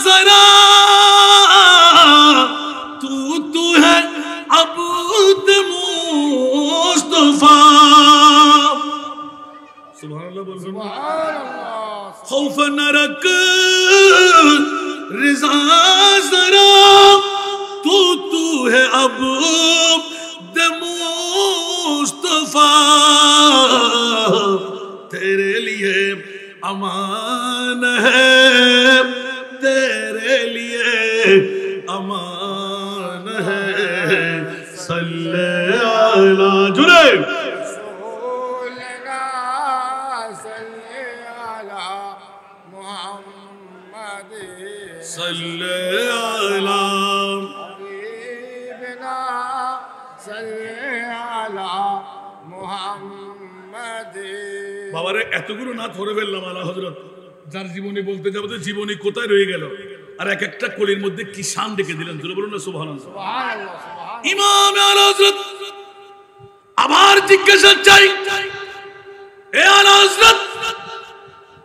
Speaker 1: জরা तू है अबूद मुस्तफा सुभानअल्लाह बोल सुभानअल्लाह खौफ न रख रिजा जरा तू है अबूद मुस्तफा तेरे लिए अमान है तेरे लिए अमान है सल्ले अला जुरे सल्ले अला हबीबना सल्ले अला मुहम्मद বাবারে এতগুলো না ধরে ফেললাম আলা হযরত যার জীবনী বলতে যাব তো জীবনী কোথায় রয়ে গেল আর এক একটা কলির মধ্যে কি শান রেখে দিলেন জোরে বলুন না সুবহানাল্লাহ সুবহানাল্লাহ সুবহানাল্লাহ ইমাম আলা হযরত আবার জিজ্ঞাসা চাই এ আলা হযরত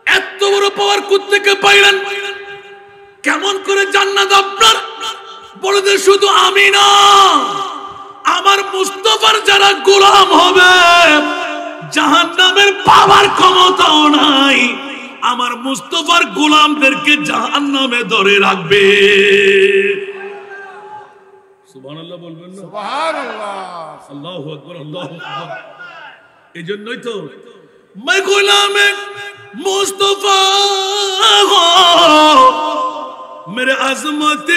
Speaker 1: এত বড় পাওয়ার কোত্থেকে পাইলেন কেমন করে জান্নাত আপনার বলে যে শুধু আমি না আমার মুস্তাফার যারা গোলাম হবে জাহান্নামের পাওয়ার ক্ষমতাও নাই, আমার মুস্তাফার গোলামদেরকে জাহান্নামে ধরে রাখবে। সুবহানাল্লাহ বলবেন না?
Speaker 2: সুবহানাল্লাহ।
Speaker 1: আল্লাহু আকবার, আল্লাহু আকবার। এজন্যই তো मैं गुलाम मुस्तफा हो, मेरे अजमत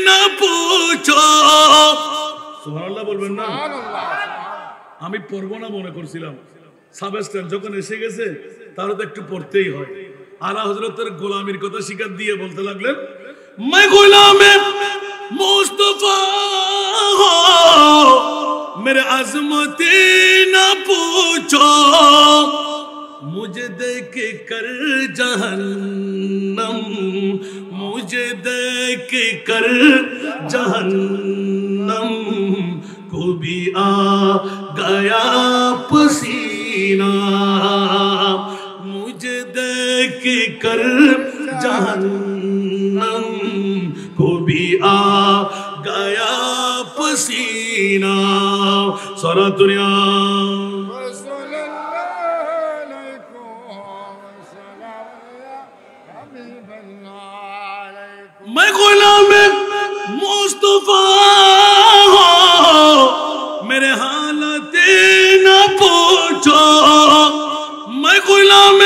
Speaker 1: ना पूछो। সুবহানাল্লাহ বলবেন না? আমি পড়বো না মনে করছিলাম, সাবস্ট্যান্ড যখন এসে গেছে তাহলে তো একটু পড়তেই হয়। আলা হযরতের গোলামির কথা শিকার দিয়ে বলতে লাগলেন, मैं गुलाम मुस्तफा हो, मेरे अजमत ना पूछो, मुझे देख कर जहन्नम, मुझे देख कर जहन्नम को भी आ गया पसीना, मुझे देख कर जहन्नम को भी आ गया पसीना। सारा दुनिया मैं गुलाम मुस्तफा हो, मेरे हालत न पूछो, मैं गुलाम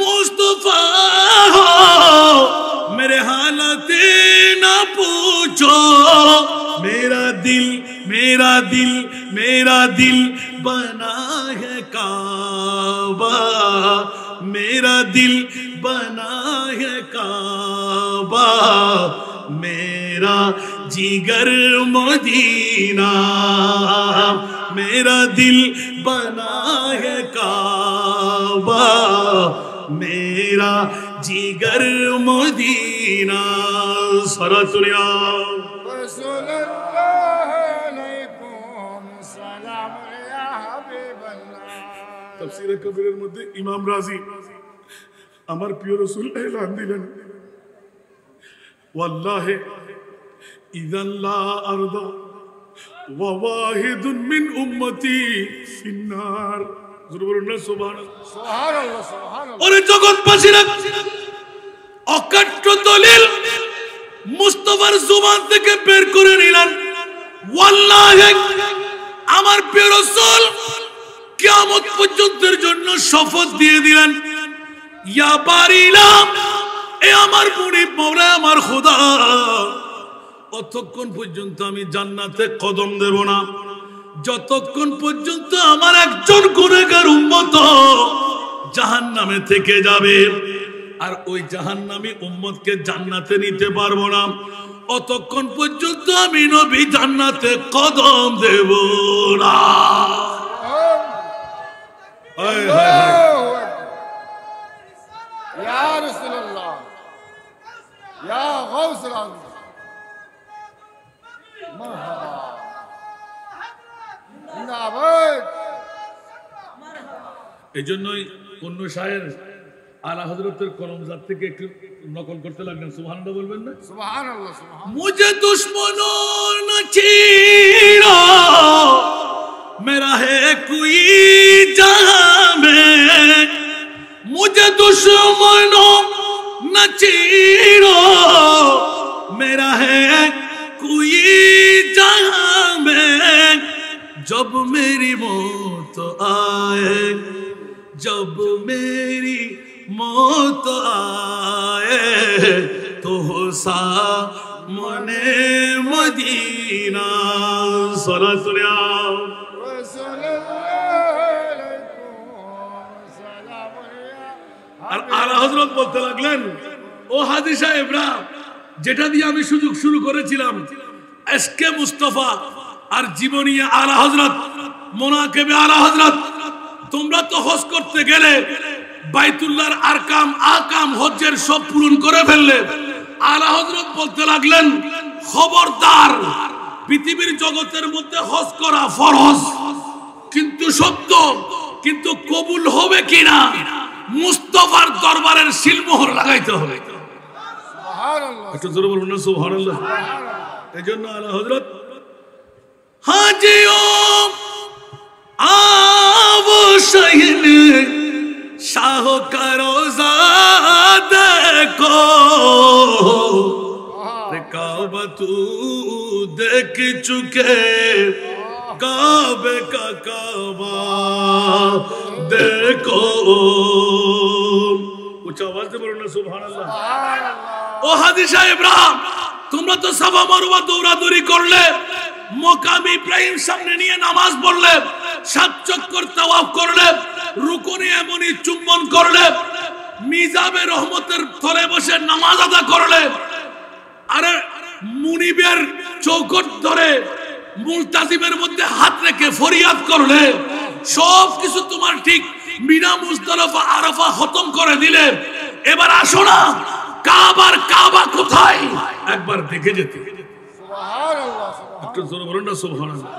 Speaker 1: मुस्तफा हो, मेरे हालत न पूछो, मेरा दिल मेरा दिल मेरा दिल बना है काबा, मेरा दिल बना है काबा, मेरा जिगर मदीना, मेरा दिल बना है काबा, मेरा जिगर मदीना। सारा दुनिया তাফসীরে কবিরের মধ্যে ইমাম রাজি আমার প্রিয় রাসূল এলান দিলেন, ওয়াল্লাহি ইযান লা আরদা ওয়া ওয়াহিদুন মিন উম্মতি ফিন্নার। জোরে বলুন না সুবহানাল্লাহ।
Speaker 2: সুবহানাল্লাহ, সুবহানাল্লাহ।
Speaker 1: ওরে জগৎবাসীরা, অকাট্য দলিল মুস্তাফার জবান থেকে বের করে নিলেন, ওয়াল্লাহি আমার প্রিয় রাসূল কিয়ামত পর্যন্তের জন্য শপথ দিয়ে দিলেন, ইয়া বারিলা, এ আমার মুনিব মাওলা আমার খোদা, অতক্ষণ পর্যন্ত আমি জান্নাতে কদম দেব না যতক্ষণ পর্যন্ত আমার একজন গুনাহগার উম্মত জাহান্নামে থেকে যাবে, আর ওই জাহান্নামী উম্মতকে জান্নাতে নিতে পারবো না অতক্ষণ পর্যন্ত আমি নবী জান্নাতে কদম দেব না।
Speaker 2: ইয়া রাসূলুল্লাহ, ইয়া গাউসুল আযম, মারহাবা, জিন্দাবাদ।
Speaker 1: এই জন্যই অন্য শায়ের আলা হযরতের কলমজাত থেকে একটু নকল করতে লাগলেন। সুবহানাল্লাহ বলবেন না?
Speaker 2: সুবহানাল্লাহ, সুবহানাল্লাহ।
Speaker 1: मुझे दुश्मनों न चीरा, मेरा है कोई जहां में, मुझे दुश्मनों न चीरा, मेरा है कोई जहां में, जब मेरी मौत आए, जब मेरी मौत आए, तो हो सामने मदीना। सारा दुनिया আর আলা হযরত বলতে লাগলেন, ও হাজী সাহেবরা, যেটা দিয়ে আমি সুযোগ শুরু করেছিলাম এসকে মুস্তাফা আর জীবনী আলা হযরত, মোনাকেবে আলা হযরত, তোমরা তো হজ করতে গেলে বাইতুল্লাহর আকাম হজ্জের সব পূরণ করে ফেললে। আলা হযরত বলতে লাগলেন, খবরদার, পৃথিবীর জগতের মধ্যে হজ করা ফরজ কিন্তু সত্য, কিন্তু কবুল হবে কিনা মুস্তাফার দরবারের সিলমোহর লাগাইতে হবে।
Speaker 2: সুবহানাল্লাহ,
Speaker 1: একটু জোরে বলুন না সুবহানাল্লাহ। এজন্য আলা হযরত হাজিও আবশ हुसैन शाह का रोजा देखो काबा तू देख चुके काबे का काबा देखो उच्च आवाज से बोलो ना सुभान अल्लाह। ও হাজী সাহেবরা তোমরা তো সাফা মারওয়া দৌড়াদৌড়ি করলে মকাম ইব্রাহিম সামনে নিয়ে নামাজ পড়লে সাত চক্কর তাওয়াফ করলে রুকুনে এমনি চুম্বন করলে মিজাবে রহমতের তলে বসে নামাজ আদা করলে আরে মুনিবের চৌকট ধরে মুলতাজিমের মধ্যে হাত রেখে ফরিয়াদ করলে সব কিছু তোমার ঠিক মিনা মুজদালিফা আরাফা খতম করে দিলে এবার আসো না কাবার কাবা কোথায় একবার দেখে যেতে
Speaker 2: সুবহানাল্লাহ
Speaker 1: একটু জোরে বলুন না সুবহানাল্লাহ।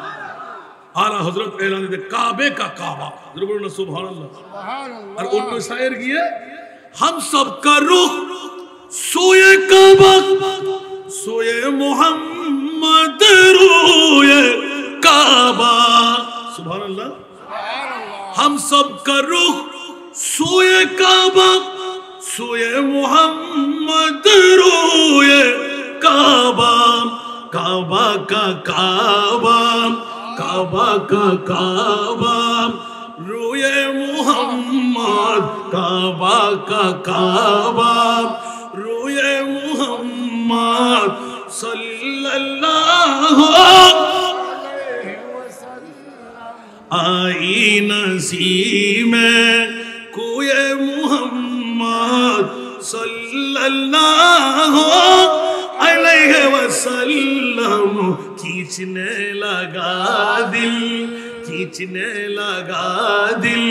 Speaker 1: আলা হযরত এলান দে কাবে কা কাবা জোরে বলুন না সুবহানাল্লাহ।
Speaker 2: সুবহানাল্লাহ
Speaker 1: আর অন্য শায়ের গিয়ে हम सब का रुख सोए काबा सोए मोहम्मद रोए काबा सुभान अल्लाह। हम सब का रुख सोए काबा सोए मोहम्मद रोए काबा काबा का काबा काबा का काबा रोए मोहम्मद काबा का काबा रोए मोहम्मद सल्लल्लाहु
Speaker 2: अलैहि वसल्लम
Speaker 1: आई नसीम कोए मोहम्मद सल्लल्लाहु अलैहि वसल्लम खींचने लगा दिल खींचने लगा दिल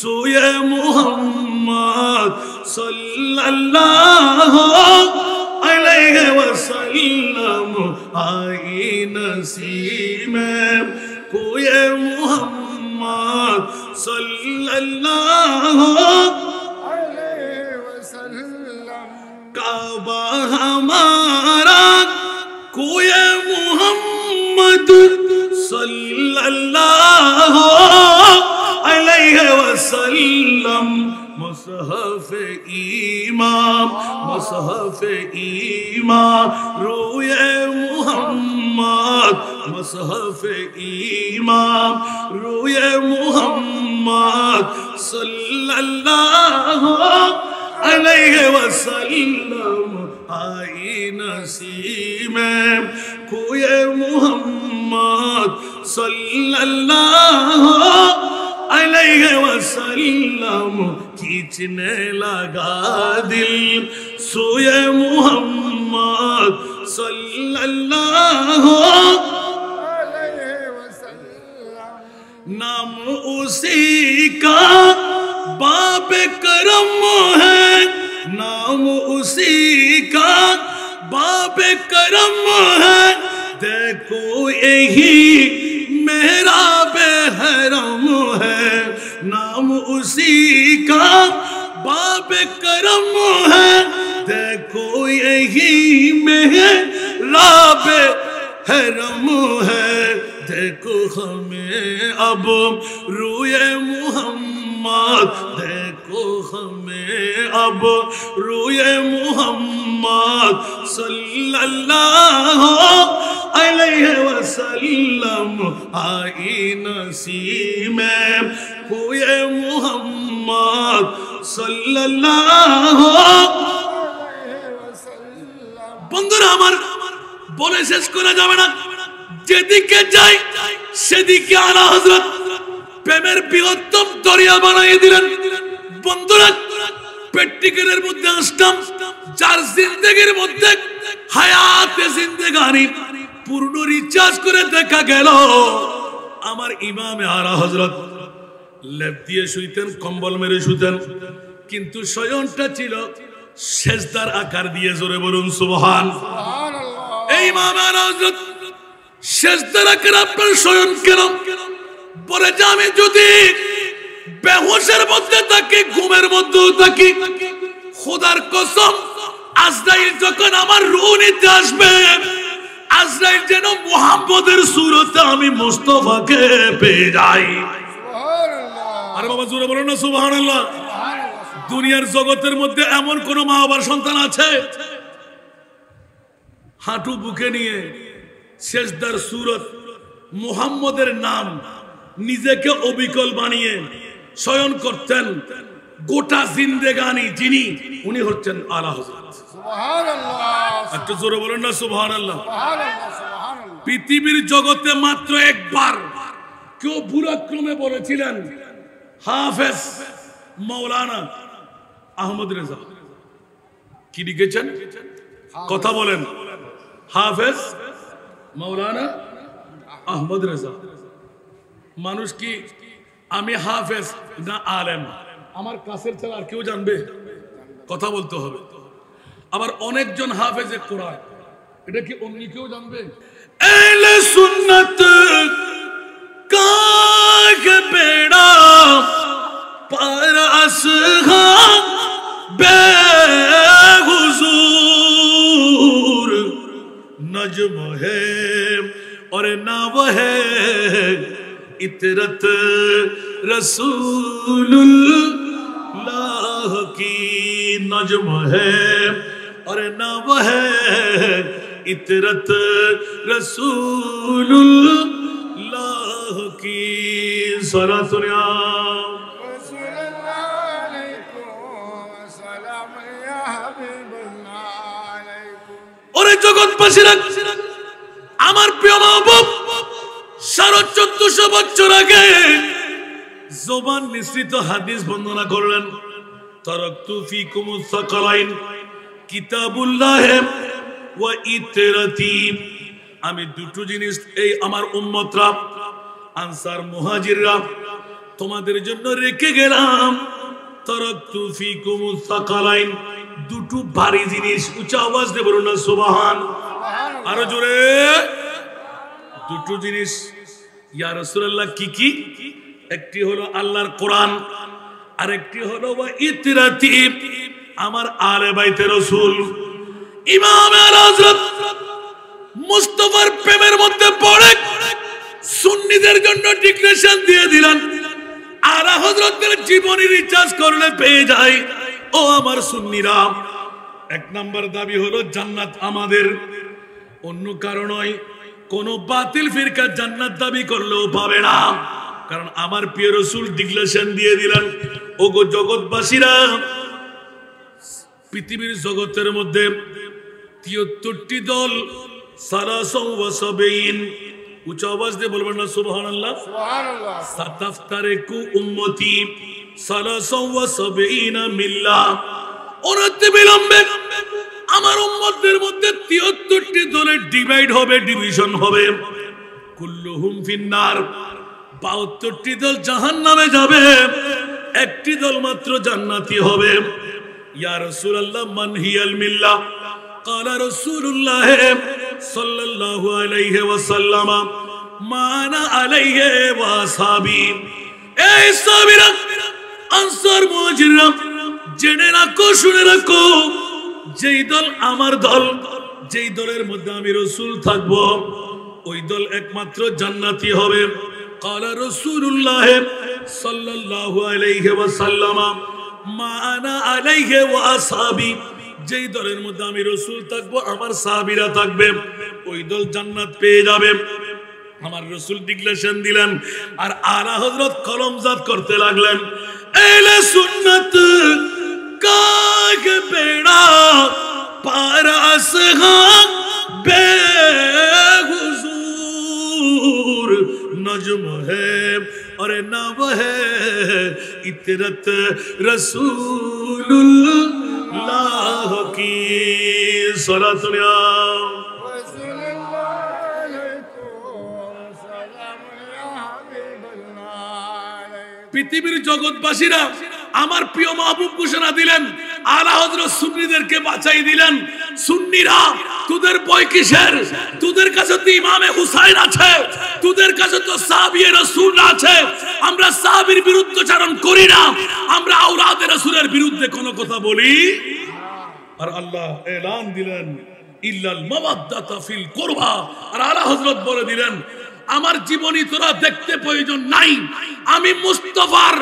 Speaker 1: सोए मोहम्मद सल्लल्लाहु अलैहि वसल्लम आई नसीम कोए मोहम्मद सल्लल्लाहु
Speaker 2: अलैहि वसल्लम
Speaker 1: काबा हमारा कोए मोहम्मद सल्लल्लाहु अलैहि वसल्लम मुसहफ ईमान रोए मोहम्मद मुसहफ ईमान रोए मोहम्मद सल्लल्लाहु अलैहि वसल्लम आई नसीम कोए मोहम्मद सल्लल्लाहु अलैहि वसल्लम खींचने लगा दिल सोए मोहम्मद सल्लल्लाहु
Speaker 2: अलैहि वसल्लम
Speaker 1: नाम उसी का बाब करम है नाम उसी का बाब करम है देखो यही मेरा बेहरम है नाम उसी का बाब करम है देखो यही मेरा बेहरम है देखो हमें अब रूए मोहम्मद देखो हमें अब रूए मोहम्मद सल्लल्लाहु अलैहि वसल्लम आई नसीम हुए मोहम्मद सल्लल्लाहु
Speaker 2: अलैहि वसल्लम
Speaker 1: বন্ধুরা আমার বলে শেষ করা যাবে না যেদিকে যাই সেদিকে আলা হযরত প্রেমের বৃহত্তম দরিয়া বানিয়ে দিলেন। বন্ধুরা প্র্যাকটিক্যালের মধ্যে আসলাম যার জিন্দেগির মধ্যে হায়াতে জিন্দেগানি পূর্ণ রিচার্জ করে দেখা গেল আমার ইমামে আলা হযরত লেপ দিয়ে শুইতেন কম্বল মেরে শুতেন কিন্তু শয়নটা ছিল সেজদার আকার দিয়ে জোরে বলুন সুবহান।
Speaker 2: সুবহানাল্লাহ
Speaker 1: এই ইমামে আলা হযরত সেজদার আকার আপনার শয়ন কেন বলে যে আমি যদি বেহুশের মধ্যে থাকি ঘুমের মধ্যেও থাকি খোদার কসম আজরাইল যখন আমার রূহ নিতে আসবে আজরাইল যেন মুহাম্মদের সূরতে আমি মুস্তাফাকে পেয়ে যাই।
Speaker 2: সুবহানাল্লাহ
Speaker 1: আরে বাবা জোরে বলো না সুবহানাল্লাহ। দুনিয়ার জগতের মধ্যে এমন কোন মা বাবার সন্তান আছে হাঁটু বুকে নিয়ে সেজদার সূরত মুহাম্মদের নাম নিজেকে অবিকল বানিয়ে শয়ন করতেন গোটা জিন্দেগানি যিনি উনি হচ্ছেন আলা হযরত। সুবহানাল্লাহ। একটু জোরে বলুন না সুবহানাল্লাহ। পৃথিবীর জগতে মাত্র একবার কেউ পুরাক্রমে বলেছিলেন হাফেজ মাওলানা আহমদ রেজা। কি লিখেছেন? কথা বলেন। হাফেজ মাওলানা আহমদ রেজা। মানুষ কি আমি হাফেজ না আলেম আমার কাছের ছাড়া আর কেউ জানবে? কথা বলতে হবে। আবার অনেকজন হাফেজে কোরআন, এটা কি অন্য কেউ জানবে? আহলে সুন্নাত का बेड़ा पर असहाबे हुजूर नज्म है और नव है इतरत रसूलुल्लाह की नज्म है और नव है इतरत रसूलुल्लाह की सलात ওরে জগৎবাসীরা, আমার প্রিয় মাহবুব 1450 বছর আগে জবান নিঃসৃত হাদিস বর্ণনা করলেন। তারাকতু ফিকুমুস সাকালাইন কিতাবুল্লাহ ওয়া ইতরাতি, আমি দুটো জিনিস এই আমার উম্মতরা আনসার মুহাজিররা তোমাদের জন্য রেখে গেলাম। তারাকতু ফিকুমুস সাকালাইন, দুটো ভারী জিনিস। উচ্চ আওয়াজ দিয়ে বলুন না সুবহান। আরো জোরে। দুটো জিনিস। ইয়া রাসূলুল্লাহ কি কি? একটি হলো আল্লাহর কোরআন, আরেকটি হলো ওয়া ইতরাতি আমার আলে বাইতে রাসূল। ইমাম আলা হযরত মুস্তাফার প্রেমের মধ্যে পড়ে সুন্নিদের জন্য ডিক্লারেশন দিয়ে দিলেন। আলা হযরতের জীবনী রিচার্জ করলে পেয়ে যায়। ও আমার সুন্নিরা, এক নাম্বার দাবি হলো জান্নাত আমাদের, অন্য কারণ নয়। কোন বাতিল ফিরকা জান্নাত দাবি করলেও পাবে না, কারণ আমার প্রিয় রাসূল ডিক্লারেশন দিয়ে দিলেন। ওগো জগৎবাসীরা, পৃথিবীর জগতের মধ্যে 73টি দল, 73 উচ্চ আওয়াজ দিয়ে বলবেন না সুবহানাল্লাহ। সুবহানাল্লাহ। সাতাফতারিকু উম্মতি 73 মিল্লাহ। অনতি বিলম্বে আমার উম্মতদের মধ্যে 73টি দলে ডিভাইড হবে, ডিভিশন হবে। কুল্লুহুম ফিন্নার, 72টি দল জাহান্নামে যাবে, একটি দল মাত্র জান্নাতি হবে। ইয়া রাসূলুল্লাহ মান হিয়াল মিল্লাহ? ক্বালা রাসূলুল্লাহ সাল্লাল্লাহু আলাইহি ওয়াসাল্লাম মা আনা আলাইহি ওয়া আসহাবি। এই সাহাবীরা, আনসার মুহাজিররা, জেনে রাখো, শুনে রাখো, যেই দল আমার দল, যেই দলের মধ্যে আমি রাসূল থাকব, ওই দল একমাত্র জান্নাতি হবে। ক্বালা রাসূলুল্লাহ সাল্লাল্লাহু আলাইহি ওয়াসাল্লাম মা আনা আলাইহি ওয়া আসহাবি। যেই দলের মধ্যে আমি রাসূল থাকবো, আমার সাহাবীরা থাকবে, ওই দল জান্নাত পেয়ে যাবে। আমার রাসূল ডিক্লারেশন দিলেন, আর আলা হযরত কলমজাত করতে লাগলেন। এলে সুন্নাত কা বেড়া পার আসহাবে হুজুর नज्म है और नव है इतरत रसूलुल्लाह की सलात পৃথিবীর জগৎবাসীরা আমার প্রিয় মাহবুব ঘোষণা দিলেন, আলা হযরত সুন্নিদেরকে বাঁচাই দিলেন। সুন্নিরা তোদের ভয় কিসের? তোদের কাছে তো ইমামে হুসাইন আছে, তোদের কাছে তো সাহাবী রাসূল আছে। আমরা সাহাবীর বিরুদ্ধচারণ করি না, আমরা আওলাদে রাসূলের বিরুদ্ধে কোনো কথা বলি। আর আল্লাহ এলান দিলেন ইল্লাল মাওয়াদ্দাতা ফিল কুরবা। আর আলা হযরত বলে দিলেন, আমার জীবনী তোরা দেখতে প্রয়োজন নাই, আমি মুস্তাফার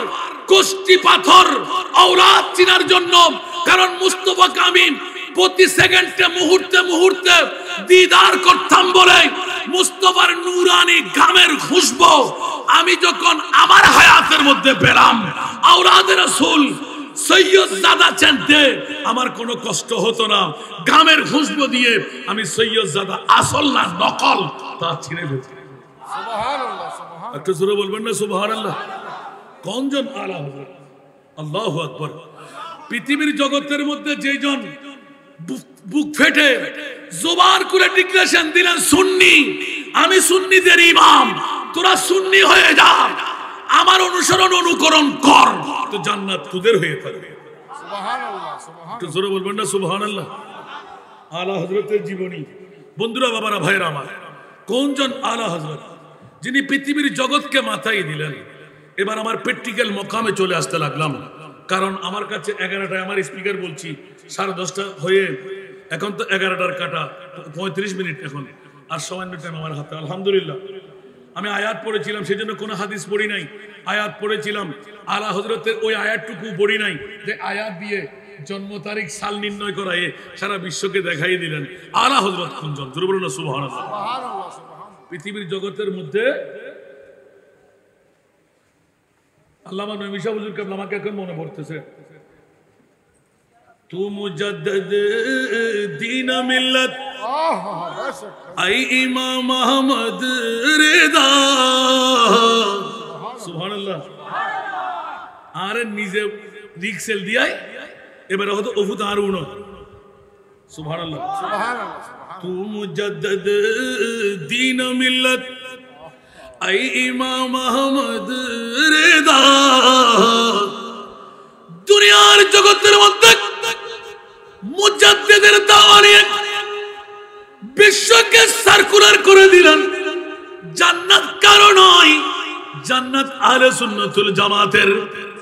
Speaker 1: কোষ্টি পাথর আওলাদ চিনার জন্য, কারণ মুস্তাফাকে আমি প্রতি সেকেন্ডে মুহূর্তে মুহূর্তে দিদার করতাম বলে মুস্তাফার নূরানি ঘামের খুশবু আমি যখন আমার হায়াতের মধ্যে পেলাম, আওলাদ রাসূল সৈয়দজাদা চিনতে আমার কোনো কষ্ট হতো না। ঘামের খুশবু দিয়ে আমি সৈয়দজাদা আসল না নকল তা চিনে ফেলছি।
Speaker 2: সুবহানাল্লাহ, সুবহানাল্লাহ।
Speaker 1: একটু জোরে বলবেন না সুবহানাল্লাহ? কোনজন আলা হযরত? আল্লাহু আকবার। পৃথিবীর জগতের মধ্যে যেজন বুক ফেটে জোবার করে ডিক্লারেশন দিলেন সুন্নি, আমি সুন্নিদের ইমাম, তোরা সুন্নি হয়ে যা, আমার অনুসরণ অনুকরণ কর, তো জান্নাত তোদের হয়ে থাকবে।
Speaker 2: সুবহানাল্লাহ, সুবহানাল্লাহ।
Speaker 1: একটু জোরে বলবেন না সুবহানাল্লাহ? আলা হযরতের জীবনী। বন্ধুরা, বাবারা, ভাইরা আমার, কোনজন আলা হযরত যিনি পৃথিবীর জগৎকে মাথায় দিলেন? এবার আমার প্র্যাকটিক্যাল মকামে চলে আসতে লাগলাম, কারণ আমার কাছে 11টায় আমার স্পিকার বলছি 10:30 হয়ে, এখন তো 11টার কাটা 35 মিনিট, এখন আর সামান্য টাইম আমার হাতে। আলহামদুলিল্লাহ, আমি আয়াত পড়েছিলাম, সেজন্য কোনো হাদিস পড়ি নাই, আয়াত পড়েছিলাম। আলা হযরতের ওই আয়াতটুকু পড়ি নাই যে আয়াত দিয়ে জন্ম তারিখ সাল নির্ণয় করা সারা বিশ্বকে দেখাই দিলেন। আলা হযরত কোনজন? জোরে বলুন না সুবহানাল্লাহ।
Speaker 2: সুবহানাল্লাহ, সুবহানাল্লাহ।
Speaker 1: পৃথিবীর জগতের মধ্যে আল্লামা নবী শাহ হুজুর কেবলা, আমাকে এখন মনে পড়তেছে, তু মুজাদ্দিদ দ্বীন মিল্লাত আই ইমাম আহমদ রেদা। সুবহানাল্লাহ। আরে নিজে রিক্সেল দিয়াই এবারে হতো ওফুত আর উনো। সুবহানাল্লাহ,
Speaker 2: সুবহানাল্লাহ, সুবহানাল্লাহ।
Speaker 1: তু মুজাদ্দিদ দ্বীন মিল্লাত আই ইমাম আহমদ রেদা। দুনিয়ার জগতের মধ্যে মুজাদ্দিদের দাওয়া নিয়ে বিশ্বকে সার্কুলার করে দিলেন। জান্নাত কারো নয়, জান্নাত আহলে সুন্নাতুল জামাতের।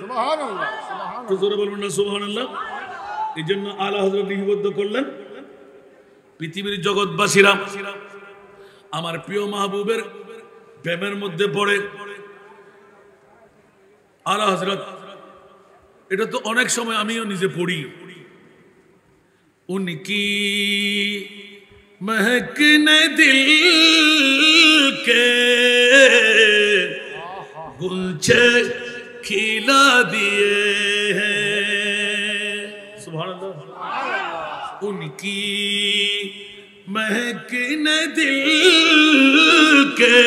Speaker 2: সুবহানাল্লাহ, সুবহানাল্লাহ।
Speaker 1: তো জোরে বলবেন না সুবহানাল্লাহ? এই জন্য আলা হযরত লিপিবদ্ধ করলেন, পৃথিবীর জগৎবাসীরা আমার প্রিয় মাহবুবের প্রেমের মধ্যে পড়ে। আলা হযরত, এটা তো অনেক সময় আমিও নিজে পড়ি, উনকি महकने दिल के गुलछे खिला दिए हैं। सुभान अल्लाह। उनकी महकने दिल के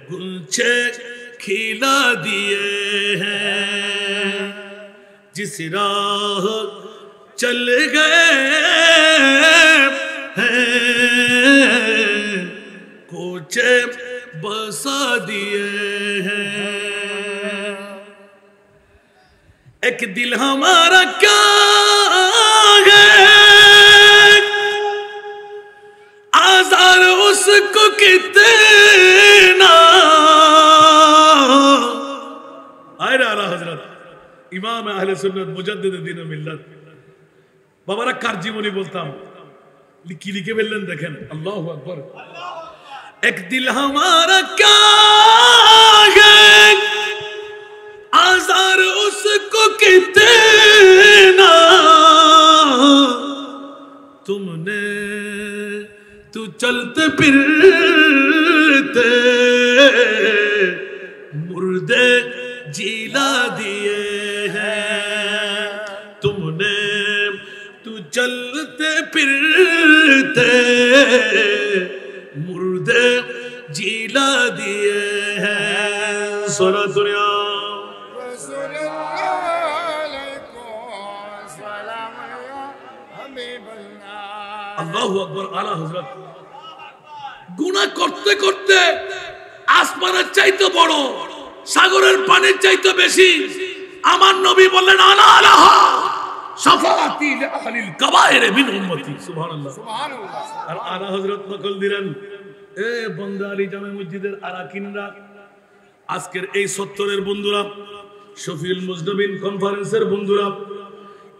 Speaker 1: गुलछे खिला दिए हैं। जिस राह चल गए हैं कोचे बसा दिए हैं। एक दिल हमारा क्या है, आज़ार उसको कितना। आयरा आला हजरत इमाम अहले सुन्नत मुजद्दिद दीन मिल्लत বাবারা কার জীবনী বলতাম, কি লিখে ফেললেন দেখেন। আল্লাহু আকবার। এক দিল হামারা ক্যা है, आज़ार उसको कितना। तुमने तू चलते फिरते मुर्दे जिला दिए हैं। तुमने चलते फिरते मुर्दे जिला दिए हैं। सोना दुनिया আল্লাহু আকবার। আলা হযরত গুনাহ করতে করতে আসমানের চাইতে বড়, সাগরের পানির চাইতে বেশি আমার নবী বললেন আলা আলাহা শাফাআতি লিআহলিল কাবায়ের মিন উম্মতি। সুবহানাল্লাহ,
Speaker 2: সুবহানাল্লাহ।
Speaker 1: আর আলা হযরত নকল দিলেন, এ বন্দা আলী জামে মসজিদের আরাকিনরা, আজকের এই 70-এর বন্ধুরা, শফিউল মুজনবিন কনফারেন্সের বন্ধুরা,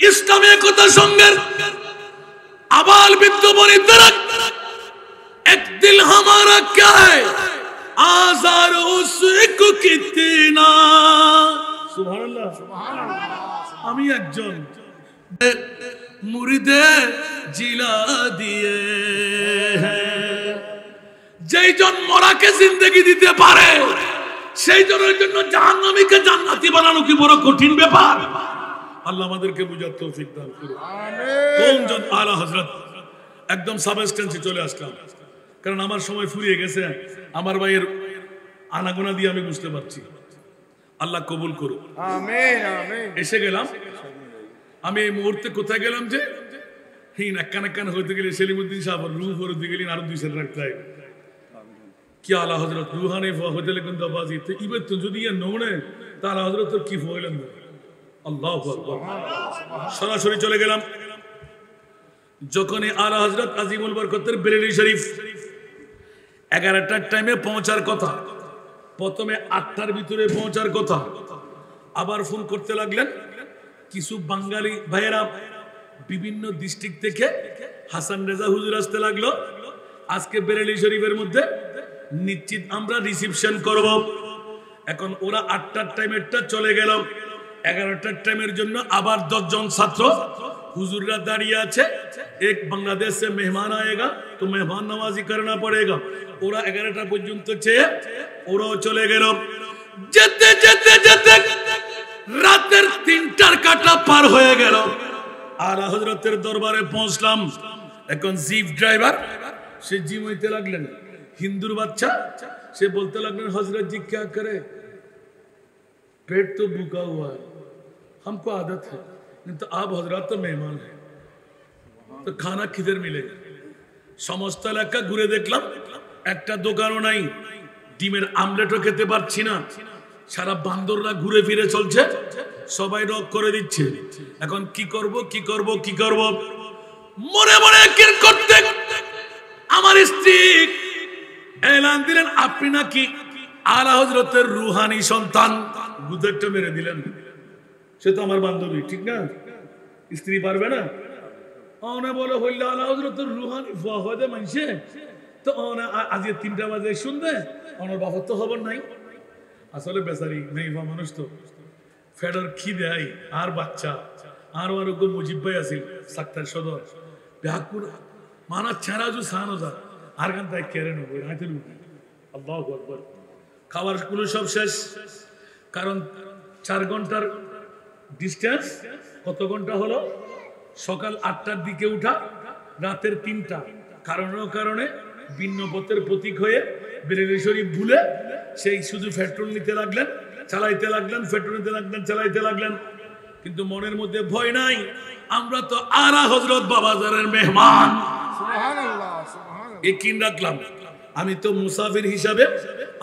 Speaker 1: ইসলামী একতা সংঘের আবাল বৃদ্ধ বনিতারা, এক দিল হামারা ক্যা है, आज़ार उसको कितना सुबहानाल्लाह আমি একজন মুরিদে জিলা দিয়ে যেই জন মরাকে জিন্দেগি দিতে পারে সেই জনের জন্য জাহান্নামীকে জান্নাতি বানানো কি বড় কঠিন ব্যাপার। আল্লাহ আমাদেরকে বুঝার তৌফিক দান করুন। কোন জন আলা হযরত একদম সাবস্টেন্সে চলে আসলাম, কারণ আমার সময় ফুরিয়ে গেছে। আমার ভাইয়ের আনাগোনা দিয়ে আমি বুঝতে পারছি। আল্লাহ কবুল করুন,
Speaker 2: আমিন আমিন।
Speaker 1: এসে গেলাম আমি এই মুহূর্তে। কোথায় গেলাম যে হিন একখান একখান হইতে গেলে সেলিমউদ্দিন সাহেব রুহ হতে গেলেন আরো 2 সেকেন্ড রাখতে হয়। কি আলা হযরত রুহানি হইতে কিন্তু বাজি তো ইবে তো যদি নমনে তা আলা হযরত তো কি হইলেন। আল্লাহু আকবার। সরাসরি চলে গেলাম। যখনই আলা হযরত আজিমুল বরকতের বেরেলি শরীফ 11টার টাইমে পৌঁছার কথা, প্রথমে 8টার ভিতরে পৌঁছার কথা, আবার ফোন করতে লাগলেন কিছু বাঙালি ভাইয়েরা বিভিন্ন ডিস্ট্রিক্ট থেকে। হাসান রেজা হুজুর আসতে লাগলো। আজকে বেরেলি শরীফের মধ্যে নিশ্চিত আমরা রিসিপশন করব। এখন ওরা 8টার টাইমেরটা চলে গেল, 11টার টাইমের জন্য আবার 10 জন ছাত্র হুজুররা দাঁড়িয়ে আছে। এক বাংলাদেশ से मेहमान आएगा तो मेहमान नवाजी करना पड़ेगा। ওরা 11টা পর্যন্ত চেয়ে ওরাও চলে গেল। যেতে যেতে যেতে রাতের 3টার কাটা পার হয়ে গেল। আলা হযরতের দরবারে পৌঁছলাম। এখন জিপ ড্রাইভার সে জিম হইতে লাগলেন, হিন্দুর বাচ্চা। সে বলতে লাগলেন হযরত जी क्या करे, पेट तो भूखा हुआ है, हमको आदत है, কিন্তু आप हजरत तो मेहमान है तो खाना किधर मिलेगा। সমস্ত এলাকা ঘুরে দেখলাম একটা দোকানও নাই, ডিমের আমলেটও খেতে পারছি না। সারা বান্দররা ঘুরে ফিরে চলছে, সবাই রক করে দিচ্ছে। এখন কি করব কি করব কি করব মনে মনে কির করতে আমার স্ত্রী এলান দিলেন আপনি নাকি আলা হযরতের রুহানি সন্তান। গুদেরটা মেরে দিলেন। সে তো আমার বান্ধবী, ঠিক না? স্ত্রী পারবে না। ওনা বলে হইলা আলা হযরতের রুহানি ফাহাদে মানছে তো ওনা আজ 3টা বাজে শুনবে ওনার বাবা তো খবর নাই। আসলে বেচারি মেয়েবা মানুষ তো ফেডার খিদে আই আর বাচ্চা আর আরোগ্য মুজিব ভাই আছিল সাক্তার সদর ব্যাকুর মানা ছাড়া যে সানো যা আর গান তাই কেড়ে নেবো হাতে লুকি। আল্লাহু আকবার। খাবার গুলো সব শেষ, কারণ 4 ঘন্টার ডিস্টেন্স। কত ঘন্টা হলো? সকাল 8টার দিকে উঠা, রাতের 3টা। কারণে ভিন্ন পথের প্রতীক হয়ে বেরেলি শরীফ ভুলে সেই শুধু পেট্রোল নিতে লাগলেন, চালাইতে লাগলেন, পেট্রোল নিতে লাগলেন, চালাইতে লাগলেন। কিন্তু মনের মধ্যে ভয় নাই, আমরা তো আলা হযরত বাবাজারের মেহমান।
Speaker 2: সুবহানাল্লাহ সুবহানাল্লাহ।
Speaker 1: একিন রাখলাম আমি তো মুসাফির হিসাবে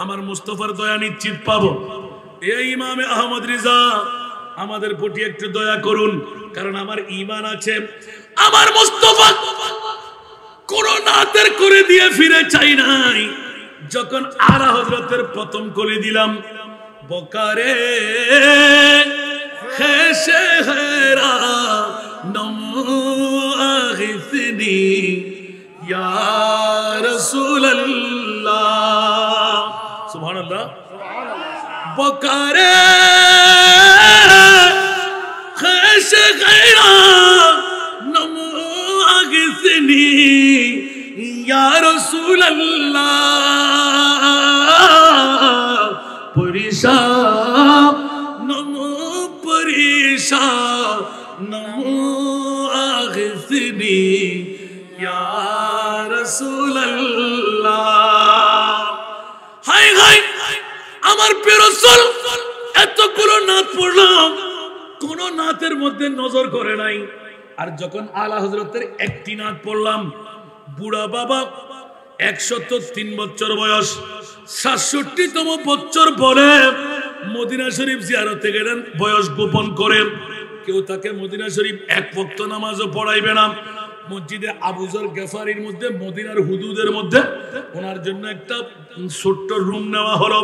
Speaker 1: আমার মুস্তাফার দয়া নিশ্চিত পাবো। এই ইমামে আহমদ রিজা আমাদের প্রতি একটু দয়া করুন, কারণ আমার ঈমান আছে। আমার মুস্তাফা কোন নাতের করে দিয়ে ফিরে চাই নাই। যখন আলা হযরতের প্রথম করে দিলাম বকারে হেশে হেরা নমো আগিসনি ইয়া রাসূলুল্লাহ। সুবহানাল্লাহ। বকারে হেশে হেরা নমো আগিসনি ইয়া রাসূলুল্লাহ। পরিশান নমো পরিশান নমো আগিসনি ইয়া রাসূলুল্লাহ। হাই হাই আমার প্রিয় রাসূল এতগুলো নাত পড়লাম, কোন নাতের মধ্যে নজর করে নাই। আর যখন আলা হযরতের একটি নাত পড়লাম, বুড়া বাবা 103 বছর বয়স, 67তম বছর পরে মদিনা শরীফ জিয়ারতে গেলেন বয়স গোপন করে। কেউ তাকে মদিনা শরীফ 1 ওয়াক্ত নামাজও পড়াইবে না। মসজিদে আবু যর গফারির মধ্যে মদিনার হুদুদের মধ্যে ওনার জন্য একটা ছোট্ট রুম নেওয়া হলো,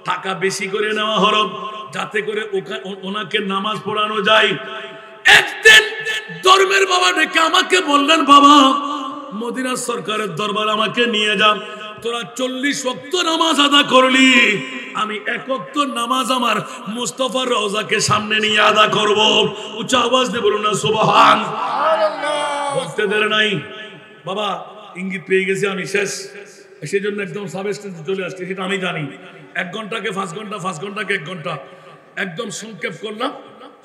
Speaker 1: টাকা বেশি করে নেওয়া হলো যাতে করে ওনাকে নামাজ পড়ানো যায়। একদিন ধর্মের বাবা ডেকে আমাকে বললেন বাবা মদিনার সরকারের দরবার আমাকে নিয়ে যান। তোরা 40 ওয়াক্ত নামাজ আদা করলি, আমি 1 ওয়াক্ত নামাজ আমার মুস্তাফার রওজাকে সামনে নিয়ে আদা করব। উচ্চ আওয়াজ দিয়ে বলুন না সুবহান। বলতে দেরি নাই বাবা, ইঙ্গিত পেয়ে গেছি আমি, শেষ। সেই জন্য একদম সাবস্টেন্সে চলে আসছে, সেটা আমি জানি। 1 ঘন্টাকে 5 ঘন্টা, 5 ঘন্টাকে 1 ঘন্টা, একদম সংক্ষেপ করলাম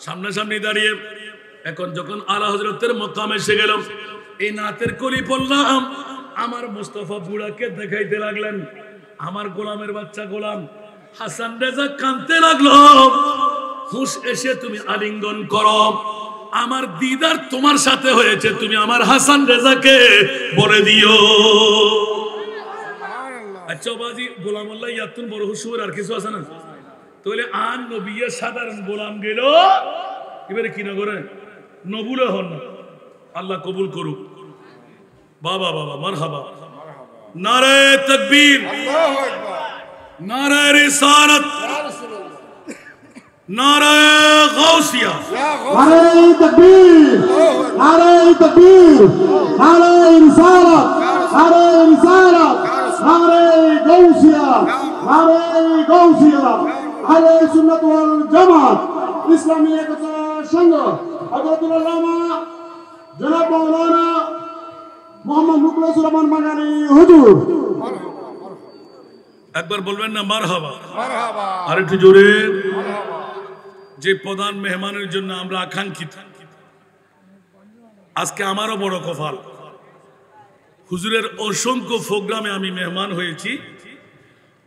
Speaker 1: সামনাসামনি দাঁড়িয়ে। এখন যখন আলা হযরতের মকামে এসে গেলাম, এই নাতের কলি পড়লাম, আমার মুস্তাফা বুড়াকে দেখাইতে লাগলেন। আমার গোলামের বাচ্চা গোলাম হাসান রেজা কাঁদতে লাগলো, হুশ এসে তুমি আলিঙ্গন করো, আমার দিদার তোমার সাথে হয়েছে, তুমি আমার হাসান রেজাকে বলে দিও। আচ্ছা বাজি, গোলাম আল্লাহ ইয়াতুন বড় হুশুর আর কিছু আছে না? তাহলে আন নবিয়ের সাধারণ গোলাম গেল, এবারে কি না করে নবুলে হন না, আল্লাহ কবুল করুক। বাবা বাবা মারহাবা, নারে তাকবীর,
Speaker 2: আল্লাহু আকবার,
Speaker 1: নারে রিসালাত, নারে গাউসিয়া,
Speaker 3: নারে তাকবীর, নারে তাকবীর, নারে রিসালাত, নারে রিসালাত, নারে গাউসিয়া, নারে গাউসিয়া, আহলে সুন্নাত ওয়াল জামাত, ইসলামী একতা সংঘ, হযরতুল আল্লামা জনাব মাওলানা মোহাম্মদ মুখলেসুর রহমান মাদানী হুজুর।
Speaker 1: একবার বলবেন না মারহাবা?
Speaker 2: মারহাবা,
Speaker 1: আর একটু জোরে। যে প্রধান মেহমানের জন্য আমরা আকাঙ্ক্ষিত, আজকে আমারও বড় কপাল, হুজুরের অসংখ্য প্রোগ্রামে আমি মেহমান হয়েছি,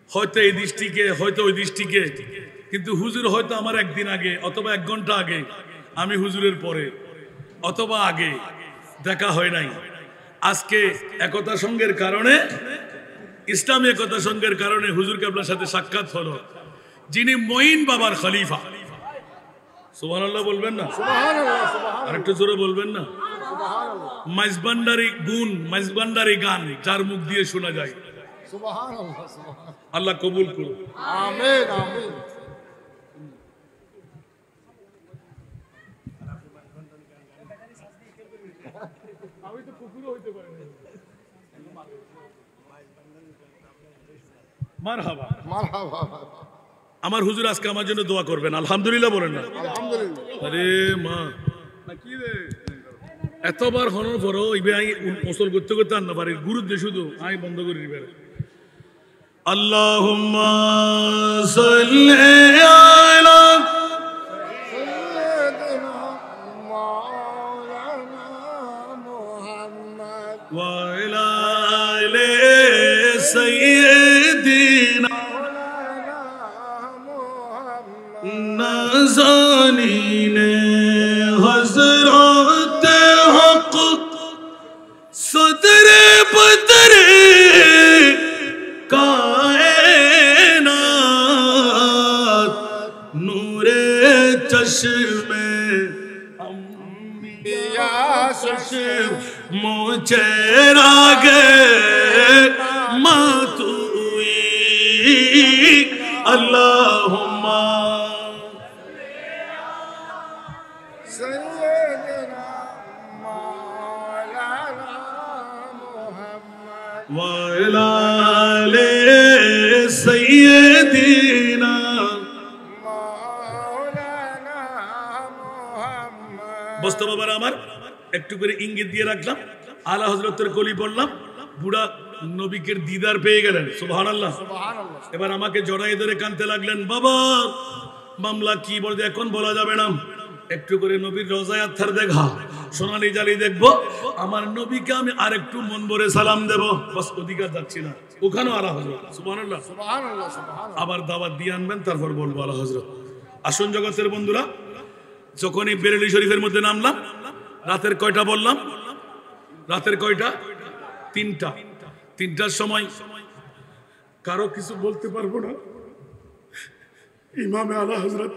Speaker 1: হয়তো এই দৃষ্টিকে, হয়তো ওই দৃষ্টিকে, কিন্তু হুজুর হয়তো আমার একদিন আগে অথবা 1 ঘন্টা আগে, আমি হুজুরের পরে অথবা আগে দেখা হয় নাই। আজকে একতা সংঘের কারণে, ইসলামী একতা সংঘের কারণে হুজুরকে আপনার সাথে সাক্ষাৎ হলো, যিনি মঈন বাবার খলিফা। সুবহানাল্লাহ বলবেন না?
Speaker 2: সুবহানাল্লাহ, সুবহানাল্লাহ,
Speaker 1: আর একটু জোরে বলবেন না?
Speaker 2: সুবহানাল্লাহ,
Speaker 1: মাইজবান্ডারি গুণ, মাইজবান্ডারি গান যার মুখ দিয়ে শোনা যায়।
Speaker 2: সুবহানাল্লাহ, সুবহানাল্লাহ,
Speaker 1: আল্লাহ কবুল করুন।
Speaker 2: আমিন, আমিন।
Speaker 1: মারহাবা।
Speaker 2: মারহাবা,
Speaker 1: আমার হুজুর আজকে আমার জন্য দোয়া করবেন, আলহামদুলিল্লাহ বলেন না?
Speaker 2: আলহামদুলিল্লাহ।
Speaker 1: আরে মা, এতবার হনোর পরও ইবে আই মুসল করতে করতে আন্না পারি, গুরু দিয়ে শুধু আই বন্ধ করে দিবে। আল্লাহুম্মা সাল্লি আলা
Speaker 2: সাইয়্যিদিনা মাওলানা মুহাম্মদ
Speaker 1: ওয়া আলা আলি সাইয়্যিদিনা
Speaker 2: মাওলানা মুহাম্মদ
Speaker 1: নাজানিনে হযরত হক সদরে বদরে কায়নাত নূরে চশমে
Speaker 2: ইয়া
Speaker 1: চশম মুঝে রাগে মাতুই আল্লাহুম্মা
Speaker 2: সাইয়্যিদিনা মাওলানা মুহাম্মদ
Speaker 1: ওয়া আলা আলি সাইয়্যিদিনা।
Speaker 2: মাওলানা মুহাম্মদ।
Speaker 1: বস্তু বাবার আমার একটু করে ইঙ্গিত দিয়ে রাখলাম, আলা হযরতের কলি পড়লাম, বুড়া নবীকে দিদার পেয়ে গেলেন। সুবহানাল্লাহ।
Speaker 2: সুবহানাল্লাহ,
Speaker 1: এবার আমাকে জড়াই ধরে কাঁদতে লাগলেন, বাবা মামলা কি বলতে এখন বলা যাবে না, একটু করে নবীর রোজায় আত্মার দেখা, সোনালি জালি দেখবো, আমার নবীকে আমি আর একটু মন ভরে সালাম দেব, বাস অধিকার যাচ্ছি না। ওখানেও আলা হযরত। সুবহানাল্লাহ।
Speaker 2: সুবহানাল্লাহ, সুবহানাল্লাহ।
Speaker 1: আবার দাওয়াত দিয়ে আনবেন, তারপর বলবো আলা হযরত। আসুন জগতের বন্ধুরা, যখনই বেরেলি শরীফের মধ্যে নামলাম, রাতের কয়টা বললাম? রাতের কয়টা? 3টা। 3টার সময় কারো কিছু বলতে পারবো না, ইমামে আলা হযরত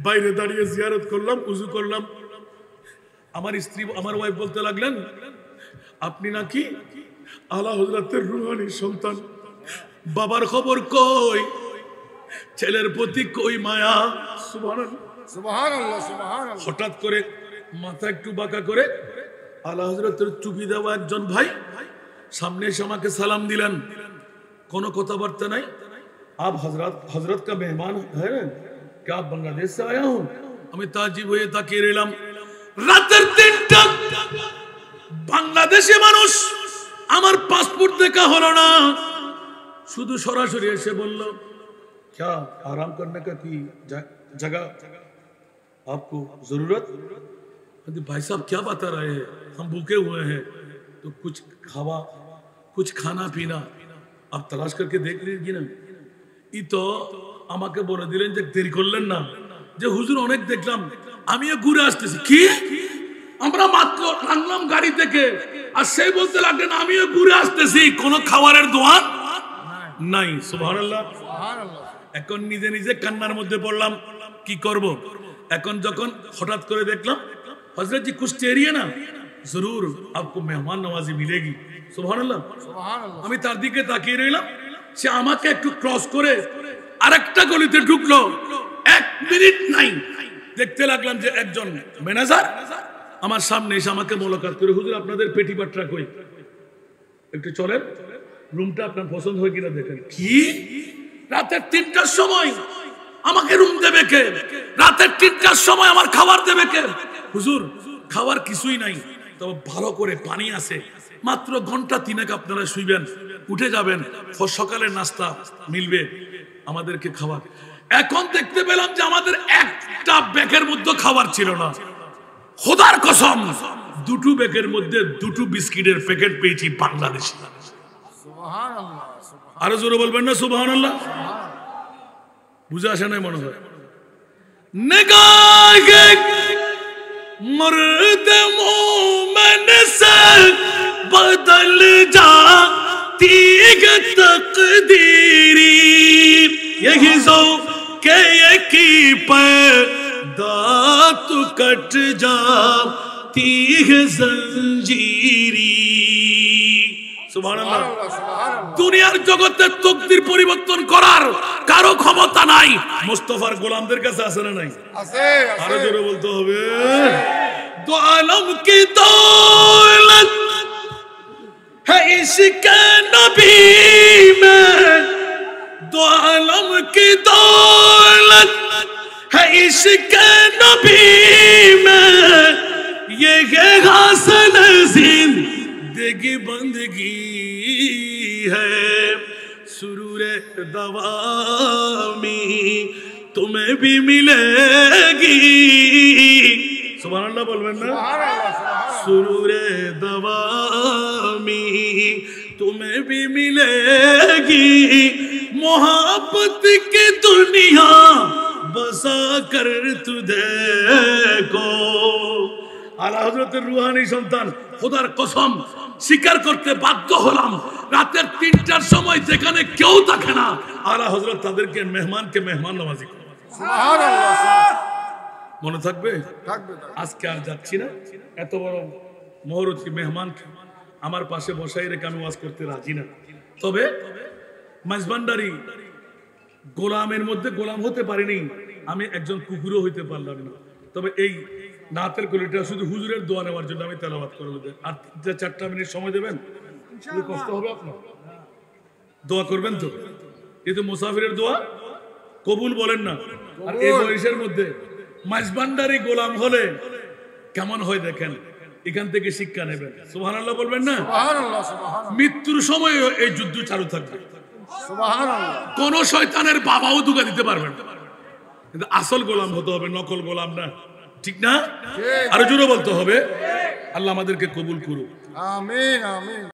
Speaker 1: বাইরে দাঁড়িয়ে জিয়ারত করলাম, উজু করলাম। আমার স্ত্রী, আমার ওয়াইফ বলতে লাগলেন, আপনি নাকি আলা হযরতের রুহানি সন্তান, বাবার খবর কই, ছেলের প্রতি কই মায়া। সুবহানাল্লাহ,
Speaker 2: সুবহানাল্লাহ, সুবহানাল্লাহ।
Speaker 1: হঠাৎ করে মাথা একটু বাঁকা করে আলা হযরতের টুপি দেওয়া একজন ভাই সামনে এসে আমাকে সালাম দিলেন, কোনো কথাবার্তা নাই। आप हजरत का मेहमान है क्या? आप बांग्लादेश से आया हूं। আমি তাজিব হয়ে তাকিয়ে রইলাম। রাতের 3টা, বাংলাদেশি মানুষ, আমার পাসপোর্ট দেখা হলো না, শুধু সরাসরি এসে বলল क्या आराम करने का कोई जगह आपको जरूरत? भाई साहब क्या बता रहे हैं, हम भूखे हुए हैं, तो कुछ खावा, कुछ खाना पीना आप तलाश करके देख लीजिए ना। ই তো আমাকে বলে দিলেন যে দেরি করলেন না, যে হুজুর অনেক দেখলাম, আমিও ঘুরে আসতেছি। কি? আমরা মাত্র নামলাম গাড়ি থেকে, আর সেই বলতে লাগলেন আমিও ঘুরে আসতেছি, কোনো খাবারের দোকান নাই। সুবহানাল্লাহ। এখন নিজে নিজে কান্নার মধ্যে পড়লাম, কি করব। এখন যখন হঠাৎ করে দেখলাম হযরত জি কুছ টেরিয়ে না, জরুর आपको মেহমান নওয়াজি মিলেগি। সুবহানাল্লাহ। আমি তার দিকে তাকিয়ে রইলাম, সে আমাকে একটু ক্রস করে আরেকটা গলিতে ঢুকলো। 1 মিনিট নাই, দেখতে লাগলাম যে একজন ম্যানেজার আমার সামনে এসে আমাকে মোলাকাত করে, হুজুর আপনাদের পেটি বাটরা কই, একটু চলেন, রুমটা আপনার পছন্দ হয় কিনা দেখেন। কি? রাতের 3টার সময় আমাকে রুম দেবে কে? রাতের 3টার সময় আমার খাবার দেবে কে? হুজুর খাবার কিছুই নাই, তবে ভালো করে পানি আছে, মাত্র ঘন্টা 3 আপনারা শুইবেন, উঠে যাবেন, সকালের নাস্তা মিলবে, আমাদেরকে খাবার। এখন দেখতে পেলাম যে আমাদের একটা ব্যাগের মধ্যে খাবার ছিল না। খোদার কসম, 2টো ব্যাগের মধ্যে 2টো বিস্কিটের প্যাকেট পেয়েছি বাংলাদেশি। আরো জোরে বলবেন না সুবহানাল্লাহ? বুঝে আসে না মনে হয়। নেগাহে মর্দ মোমেন সে বদল जाती है तकदीरी, यही जो के की पैदा तो कट जाती है जंजीरी। সুবহানাল্লাহ। দুনিয়ার জগতে তকদির পরিবর্তন করার কারো ক্ষমতা নাই, মুস্তাফার গোলামদের কাছে আছে না নাই?
Speaker 2: আছে।
Speaker 1: আরো জোরে বলতে হবে। দো আলম কি দৌলত है इश्क नबी में, दो आलम की दौलत है इश्क नबी में, ये हासिल जिंदगी बंदगी है, सुरूर दवामी तुम्हें भी मिलेगी। सुभान अल्लाह बोलবেন না? सुरूरे दवामी तुम्हें भी मिलेगी, मोहब्बत की दुनिया बसा कर तुझे को। আলা হযরতের রুহানি সন্তান, খোদার কসম স্বীকার করতে বাধ্য হলাম, রাতের 3টার সময় যেখানে কেউ থাকে না, আলা হযরত তাদেরকে মেহমানকে মেহমান নওয়াজি করে।
Speaker 2: সুবহানাল্লাহ।
Speaker 1: মনে থাকবে?
Speaker 2: থাকবে।
Speaker 1: আজকে আর যাচ্ছি না, এত বড় মহরতী মেহমানকে আমার পাশে বসাই রেখে আমি ওয়াজ করতে রাজি না। তবে মাঝবান্ডারি গোলামের মধ্যে গোলাম হতে পারিনি, আমি একজন কুকুরও হইতে পারলাম না। তবে এই নাতের কলিটা শুধু হুজুরের দোয়া নেওয়ার জন্য আমি তেলাওয়াত করব। আর 4টা মিনিট সময় দেবেন? কষ্ট হবে আপনার? দোয়া করবেন তো? এই তো মুসাফিরের দোয়া কবুল বলেন না। আর এই বয়সের মধ্যে মাঝবান্ডারি গোলাম হলে কেমন হয় দেখেন, এখান থেকে শিক্ষা নেবেন। সুবহানাল্লাহ বলবেন না?
Speaker 2: সুবহানাল্লাহ। সুবহানাল্লাহ।
Speaker 1: মৃত্যুর সময় এই যুদ্ধ চালু থাকবে।
Speaker 2: সুবহানাল্লাহ।
Speaker 1: কোন শয়তানের বাবাও ধোঁকা দিতে পারবেন না, কিন্তু আসল গোলাম হতে হবে, নকল গোলাম না। ঠিক না? আরো জোরে বলতে হবে। আল্লাহ আমাদেরকে কবুল করুক।
Speaker 2: আমিন আমিন।